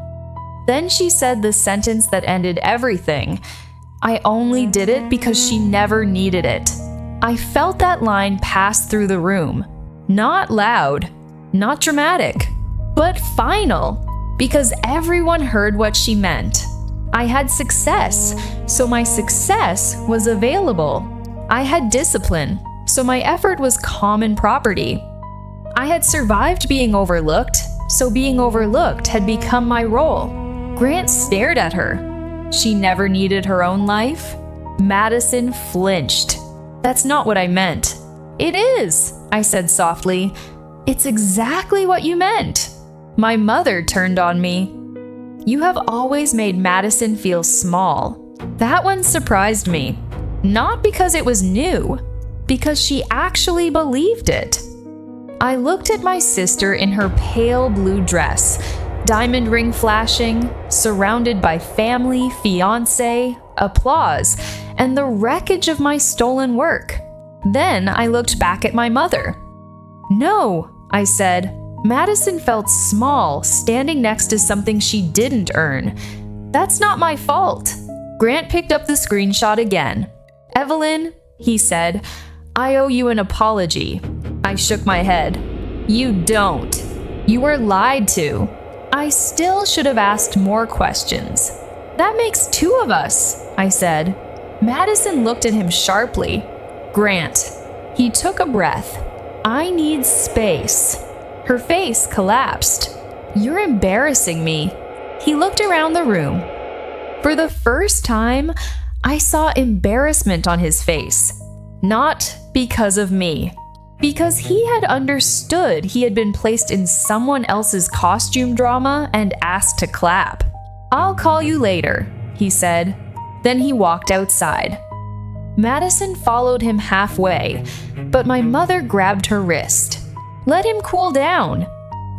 Then she said the sentence that ended everything. I only did it because she never needed it. I felt that line pass through the room. Not loud, not dramatic, but final, because everyone heard what she meant. I had success, so my success was available. I had discipline, so my effort was common property. I had survived being overlooked, so being overlooked had become my role. Grant stared at her. She never needed her own life? Madison flinched. That's not what I meant. It is, I said softly. It's exactly what you meant. My mother turned on me. You have always made Madison feel small. That one surprised me. Not because it was new, because she actually believed it. I looked at my sister in her pale blue dress, diamond ring flashing, surrounded by family, fiancé, applause, and the wreckage of my stolen work. Then I looked back at my mother. "No," I said. Madison felt small, standing next to something she didn't earn. "That's not my fault." Grant picked up the screenshot again. "Evelyn," he said, "I owe you an apology." I shook my head. "You don't. You were lied to." I still should have asked more questions. "That makes two of us," I said. Madison looked at him sharply. "Grant." He took a breath. "I need space." Her face collapsed. "You're embarrassing me." He looked around the room. For the first time, I saw embarrassment on his face. Not because of me. Because he had understood he had been placed in someone else's costume drama and asked to clap. "I'll call you later," he said. Then he walked outside. Madison followed him halfway, but my mother grabbed her wrist. "Let him cool down."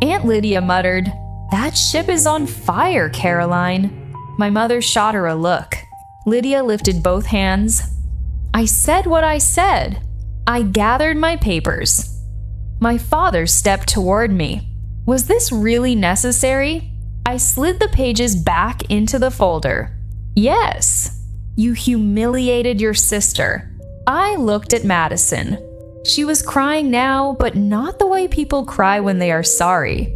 Aunt Lydia muttered, "That ship is on fire, Caroline." My mother shot her a look. Lydia lifted both hands. "I said what I said." I gathered my papers. My father stepped toward me. Was this really necessary? I slid the pages back into the folder. "Yes. You humiliated your sister." I looked at Madison. She was crying now, but not the way people cry when they are sorry.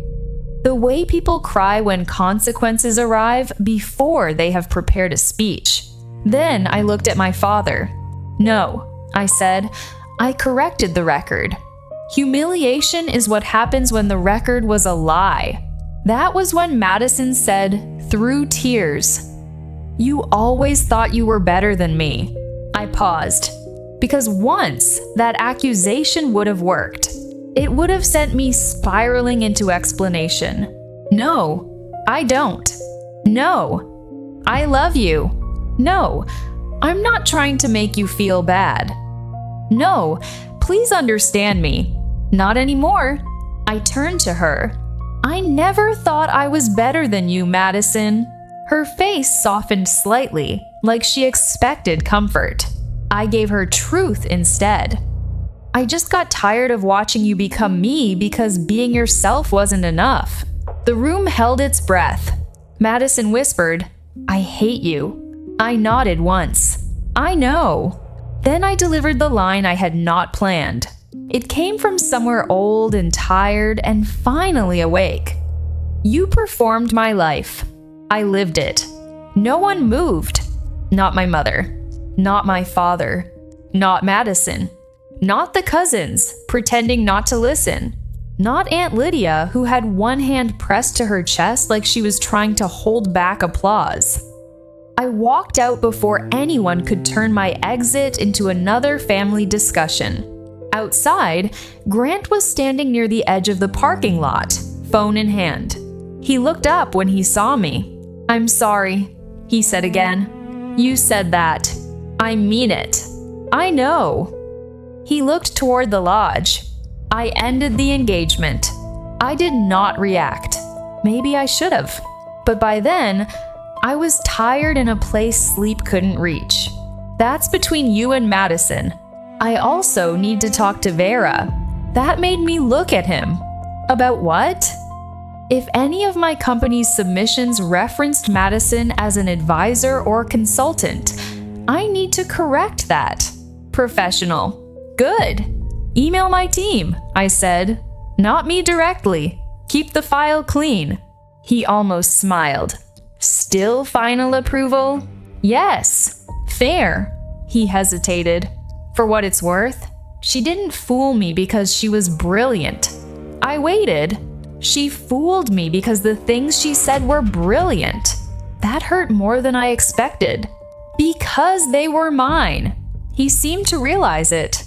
The way people cry when consequences arrive before they have prepared a speech. Then I looked at my father. "No," I said. I corrected the record. Humiliation is what happens when the record was a lie. That was when Madison said, through tears, "You always thought you were better than me." I paused. Because once that accusation would have worked, it would have sent me spiraling into explanation. "No, I don't. No, I love you. No, I'm not trying to make you feel bad. No, please understand me. Not anymore." I turned to her. "I never thought I was better than you, Madison." Her face softened slightly, like she expected comfort. I gave her truth instead. "I just got tired of watching you become me because being yourself wasn't enough." The room held its breath. Madison whispered, "I hate you." I nodded once. "I know." Then I delivered the line I had not planned. It came from somewhere old and tired and finally awake. "You performed my life. I lived it. No one moved. Not my mother. Not my father. Not Madison. Not the cousins, pretending not to listen. Not Aunt Lydia, who had one hand pressed to her chest like she was trying to hold back applause. I walked out before anyone could turn my exit into another family discussion. Outside, Grant was standing near the edge of the parking lot, phone in hand. He looked up when he saw me. "I'm sorry," he said again. "You said that. I mean it. I know." He looked toward the lodge. I ended the engagement. I did not react. Maybe I should have. But by then, I was tired in a place sleep couldn't reach. That's between you and Madison. I also need to talk to Vera. That made me look at him. About what? If any of my company's submissions referenced Madison as an advisor or consultant, I need to correct that. Professional. Good. Email my team, I said. Not me directly. Keep the file clean. He almost smiled. Still final approval? Yes. Fair. He hesitated. For what it's worth, she didn't fool me because she was brilliant. I waited. She fooled me because the things she said were brilliant. That hurt more than I expected. Because they were mine. He seemed to realize it.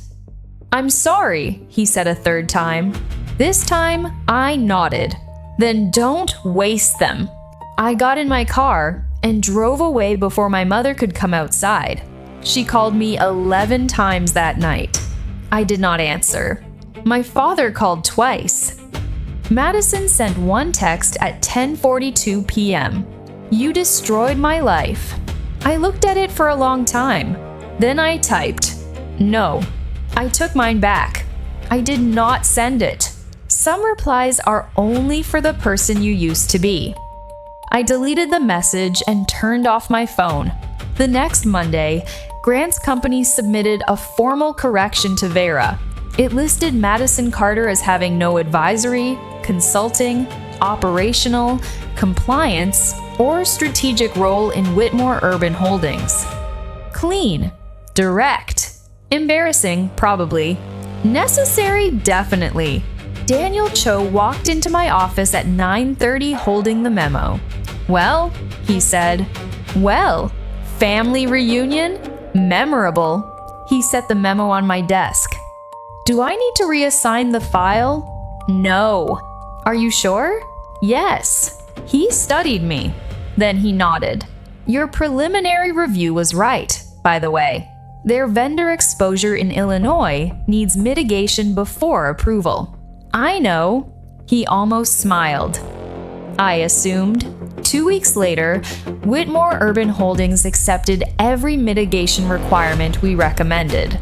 I'm sorry, he said a third time. This time, I nodded. Then don't waste them. I got in my car and drove away before my mother could come outside. She called me 11 times that night. I did not answer. My father called twice. Madison sent one text at 10:42 p.m. "You destroyed my life." I looked at it for a long time. Then I typed, "No." I took mine back. I did not send it. Some replies are only for the person you used to be. I deleted the message and turned off my phone. The next Monday, Grant's company submitted a formal correction to Vera. It listed Madison Carter as having no advisory, consulting, operational, compliance, or strategic role in Whitmore Urban Holdings. Clean. Direct. Embarrassing, probably. Necessary, definitely. Daniel Cho walked into my office at 9:30 holding the memo. "Well," he said. "Well, family reunion? Memorable." He set the memo on my desk. "Do I need to reassign the file?" "No." "Are you sure?" "Yes." He studied me. Then he nodded. "Your preliminary review was right, by the way. Their vendor exposure in Illinois needs mitigation before approval." "I know." He almost smiled. I assumed. 2 weeks later, Whitmore Urban Holdings accepted every mitigation requirement we recommended.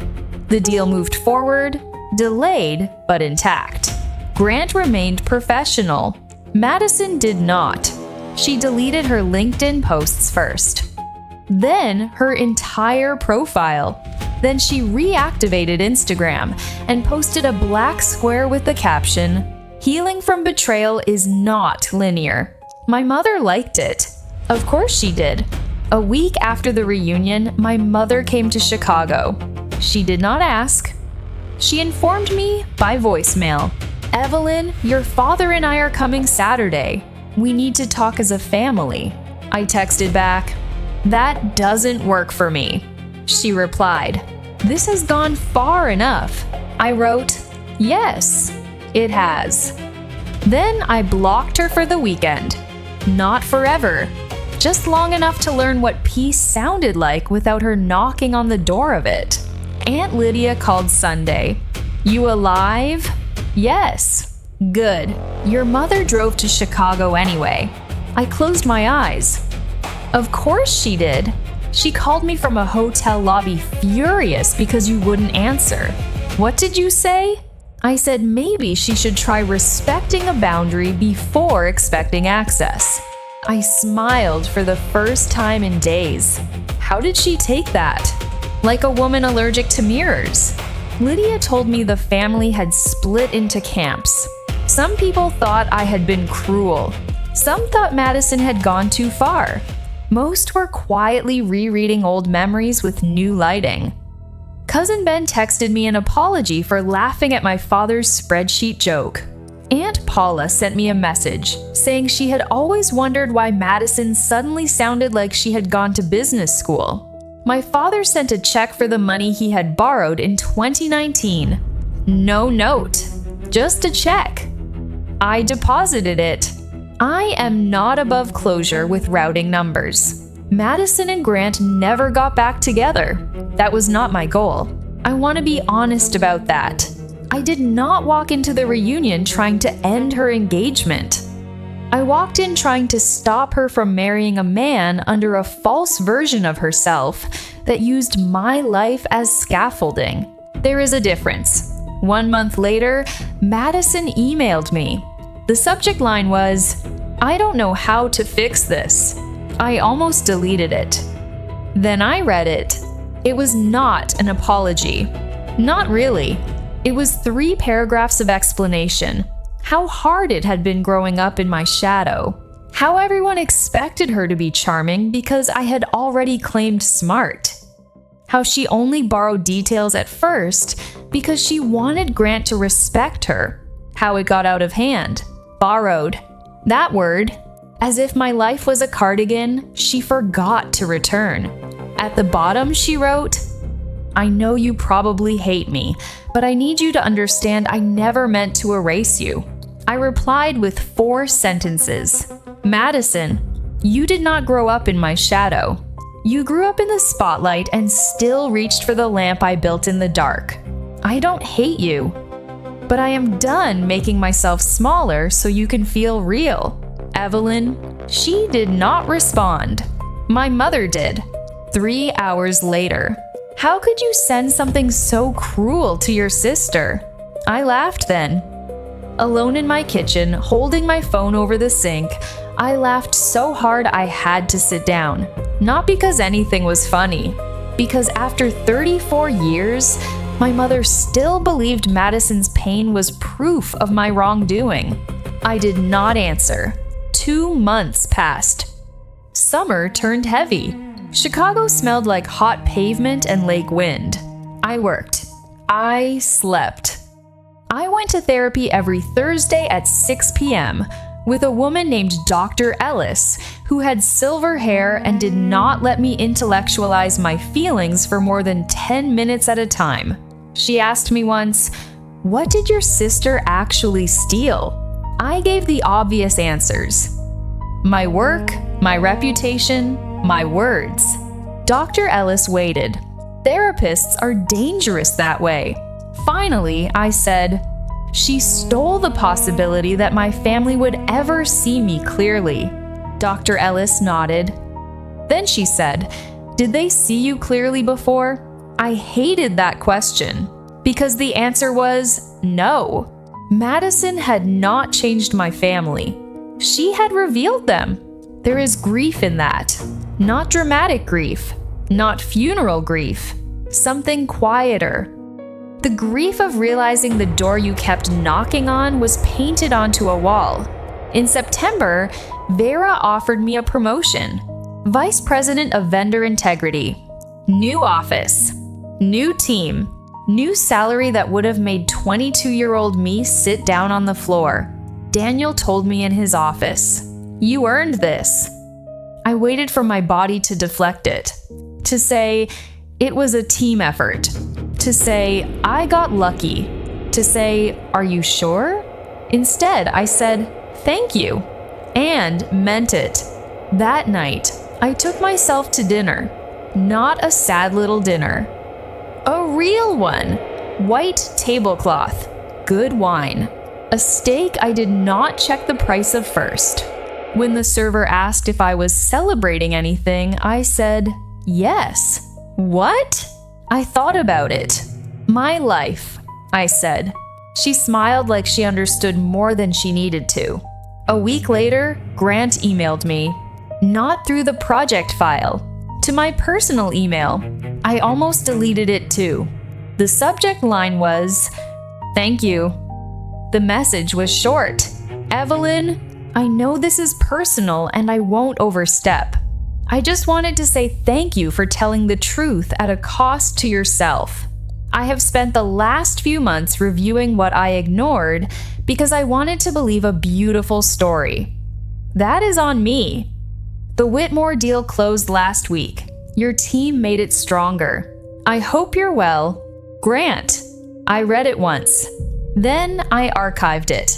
The deal moved forward, delayed but intact. Grant remained professional. Madison did not. She deleted her LinkedIn posts first. Then her entire profile. Then she reactivated Instagram and posted a black square with the caption, "Healing from betrayal is not linear." My mother liked it. Of course she did. A week after the reunion, my mother came to Chicago. She did not ask. She informed me by voicemail. "Evelyn, your father and I are coming Saturday. We need to talk as a family." I texted back, "That doesn't work for me." She replied, "This has gone far enough." I wrote, "Yes, it has." Then I blocked her for the weekend. Not forever, just long enough to learn what peace sounded like without her knocking on the door of it. Aunt Lydia called Sunday. "You alive?" "Yes." "Good. Your mother drove to Chicago anyway." I closed my eyes. Of course she did. She called me from a hotel lobby furious because you wouldn't answer. "What did you say?" I said maybe she should try respecting a boundary before expecting access. I smiled for the first time in days. How did she take that? Like a woman allergic to mirrors. Lydia told me the family had split into camps. Some people thought I had been cruel. Some thought Madison had gone too far. Most were quietly rereading old memories with new lighting. Cousin Ben texted me an apology for laughing at my father's spreadsheet joke. Aunt Paula sent me a message saying she had always wondered why Madison suddenly sounded like she had gone to business school. My father sent a check for the money he had borrowed in 2019. No note, just a check. I deposited it. I am not above closure with routing numbers. Madison and Grant never got back together. That was not my goal. I want to be honest about that. I did not walk into the reunion trying to end her engagement. I walked in trying to stop her from marrying a man under a false version of herself that used my life as scaffolding. There is a difference. 1 month later, Madison emailed me. The subject line was, "I don't know how to fix this." I almost deleted it. Then I read it. It was not an apology. Not really. It was 3 paragraphs of explanation. How hard it had been growing up in my shadow. How everyone expected her to be charming because I had already claimed smart. How she only borrowed details at first because she wanted Grant to respect her. How it got out of hand. Borrowed. That word. As if my life was a cardigan, she forgot to return. At the bottom, she wrote, "I know you probably hate me, but I need you to understand I never meant to erase you." I replied with 4 sentences. "Madison, you did not grow up in my shadow. You grew up in the spotlight and still reached for the lamp I built in the dark. I don't hate you, But I am done making myself smaller so you can feel real. Evelyn, she did not respond. My mother did. 3 hours later. How could you send something so cruel to your sister? I laughed then. Alone in my kitchen, holding my phone over the sink, I laughed so hard I had to sit down. Not because anything was funny, because after 34 years, my mother still believed Madison's pain was proof of my wrongdoing. I did not answer. 2 months passed. Summer turned heavy. Chicago smelled like hot pavement and lake wind. I worked. I slept. I went to therapy every Thursday at 6 p.m. with a woman named Dr. Ellis, who had silver hair and did not let me intellectualize my feelings for more than 10 minutes at a time. She asked me once, "What did your sister actually steal?" I gave the obvious answers. My work, my reputation, my words. Dr. Ellis waited. Therapists are dangerous that way. Finally, I said, "She stole the possibility that my family would ever see me clearly." Dr. Ellis nodded. Then she said, "Did they see you clearly before?" I hated that question because the answer was no. Madison had not changed my family. She had revealed them. There is grief in that. Not dramatic grief, not funeral grief, something quieter. The grief of realizing the door you kept knocking on was painted onto a wall. In September, Vera offered me a promotion. Vice President of Vendor Integrity. New office. New team. New salary that would have made 22-year-old me sit down on the floor. Daniel told me in his office, "You earned this." I waited for my body to deflect it. To say, "It was a team effort." To say, "I got lucky." To say, "Are you sure?" Instead, I said, "Thank you," and meant it. That night, I took myself to dinner. Not a sad little dinner. A real one. White tablecloth. Good wine. A steak I did not check the price of first. When the server asked if I was celebrating anything, I said, "Yes." "What?" I thought about it. "My life," I said. She smiled like she understood more than she needed to. A week later, Grant emailed me. Not through the project file. To my personal email. I almost deleted it too. The subject line was, "Thank you." The message was short. "Evelyn, I know this is personal and I won't overstep. I just wanted to say thank you for telling the truth at a cost to yourself. I have spent the last few months reviewing what I ignored because I wanted to believe a beautiful story. That is on me. The Whitmore deal closed last week. Your team made it stronger. I hope you're well. Grant." I read it once. Then I archived it.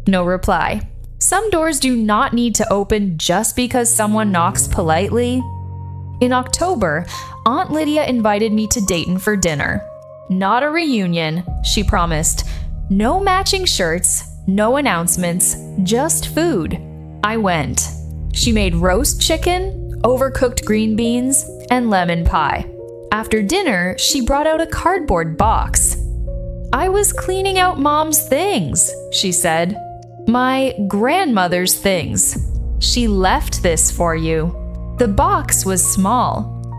No reply. Some doors do not need to open just because someone knocks politely. In October, Aunt Lydia invited me to Dayton for dinner. Not a reunion, she promised. No matching shirts, no announcements, just food. I went. She made roast chicken, overcooked green beans, and lemon pie. After dinner, she brought out a cardboard box. "I was cleaning out Mom's things," she said. "My grandmother's things. She left this for you." The box was small.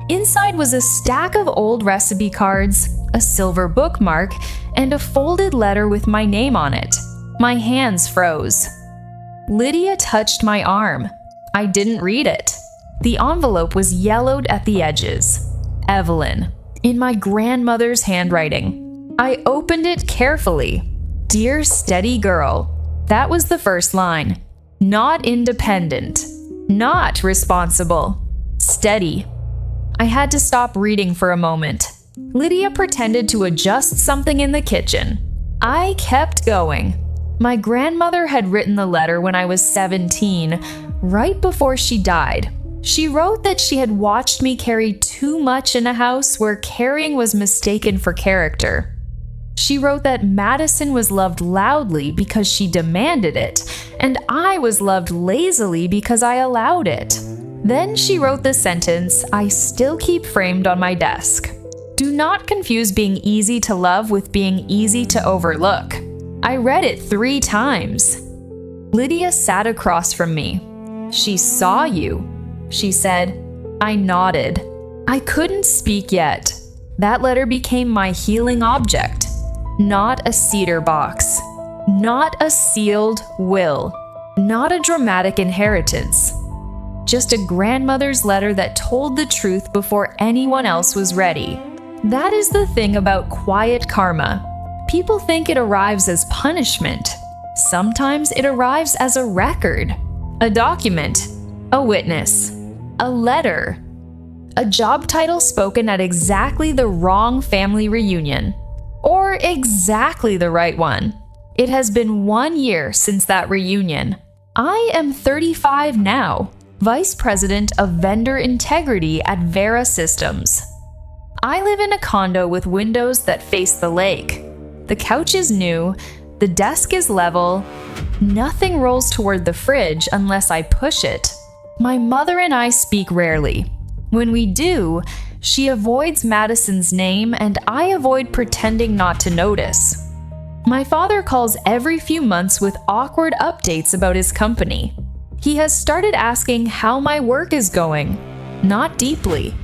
Inside was a stack of old recipe cards, a silver bookmark, and a folded letter with my name on it. My hands froze. Lydia touched my arm. I didn't read it. The envelope was yellowed at the edges. Evelyn, in my grandmother's handwriting. I opened it carefully. "Dear steady girl." That was the first line. Not independent. Not responsible. Steady. I had to stop reading for a moment. Lydia pretended to adjust something in the kitchen. I kept going. My grandmother had written the letter when I was 17, right before she died. She wrote that she had watched me carry too much in a house where carrying was mistaken for character. She wrote that Madison was loved loudly because she demanded it, and I was loved lazily because I allowed it. Then she wrote the sentence I still keep framed on my desk. Do not confuse being easy to love with being easy to overlook. I read it 3 times. Lydia sat across from me. She saw you, she said. I nodded. I couldn't speak yet. That letter became my healing object. Not a cedar box. Not a sealed will. Not a dramatic inheritance. Just a grandmother's letter that told the truth before anyone else was ready. That is the thing about quiet karma. People think it arrives as punishment. Sometimes it arrives as a record, a document, a witness, a letter, a job title spoken at exactly the wrong family reunion, or exactly the right one. It has been 1 year since that reunion. I am 35 now, Vice President of Vendor Integrity at Vera Systems. I live in a condo with windows that face the lake. The couch is new, the desk is level, nothing rolls toward the fridge unless I push it. My mother and I speak rarely. When we do, she avoids Madison's name and I avoid pretending not to notice. My father calls every few months with awkward updates about his company. He has started asking how my work is going. Not deeply.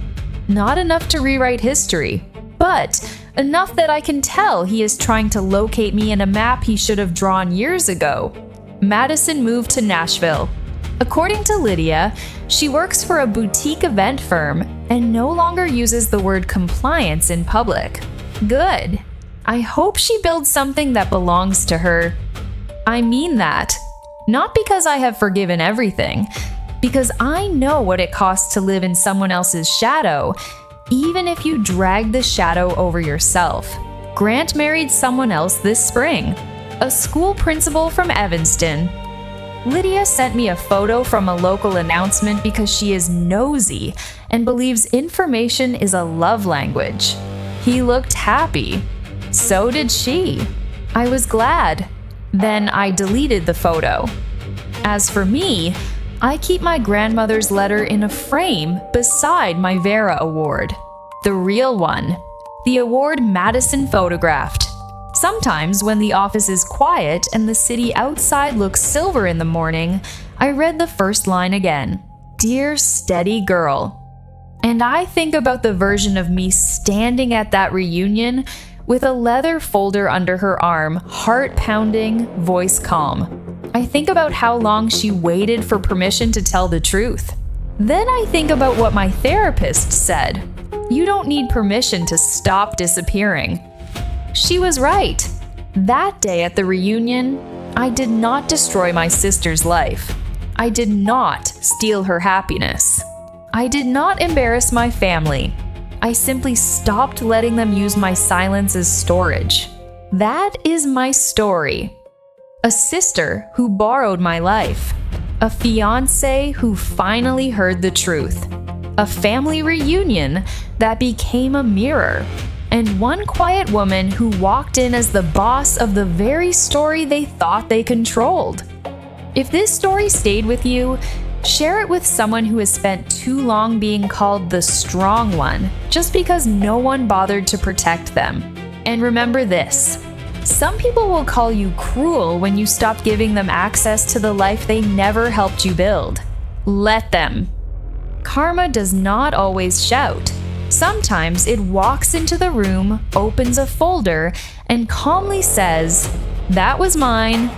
Not enough to rewrite history, but enough that I can tell he is trying to locate me in a map he should have drawn years ago. Madison moved to Nashville. According to Lydia, she works for a boutique event firm and no longer uses the word compliance in public. Good. I hope she builds something that belongs to her. I mean that. Not because I have forgiven everything, because I know what it costs to live in someone else's shadow, even if you drag the shadow over yourself. Grant married someone else this spring, a school principal from Evanston. Lydia sent me a photo from a local announcement because she is nosy and believes information is a love language. He looked happy. So did she. I was glad. Then I deleted the photo. As for me, I keep my grandmother's letter in a frame beside my Vera Award. The real one. The award Madison photographed. Sometimes when the office is quiet and the city outside looks silver in the morning, I read the first line again. Dear steady girl. And I think about the version of me standing at that reunion with a leather folder under her arm, heart pounding, voice calm. I think about how long she waited for permission to tell the truth. Then I think about what my therapist said. You don't need permission to stop disappearing. She was right. That day at the reunion, I did not destroy my sister's life. I did not steal her happiness. I did not embarrass my family. I simply stopped letting them use my silence as storage. That is my story. A sister who borrowed my life. A fiancé who finally heard the truth. A family reunion that became a mirror. And one quiet woman who walked in as the boss of the very story they thought they controlled. If this story stayed with you, share it with someone who has spent too long being called the strong one, just because no one bothered to protect them. And remember this, some people will call you cruel when you stop giving them access to the life they never helped you build. Let them. Karma does not always shout. Sometimes it walks into the room, opens a folder, and calmly says, "That was mine.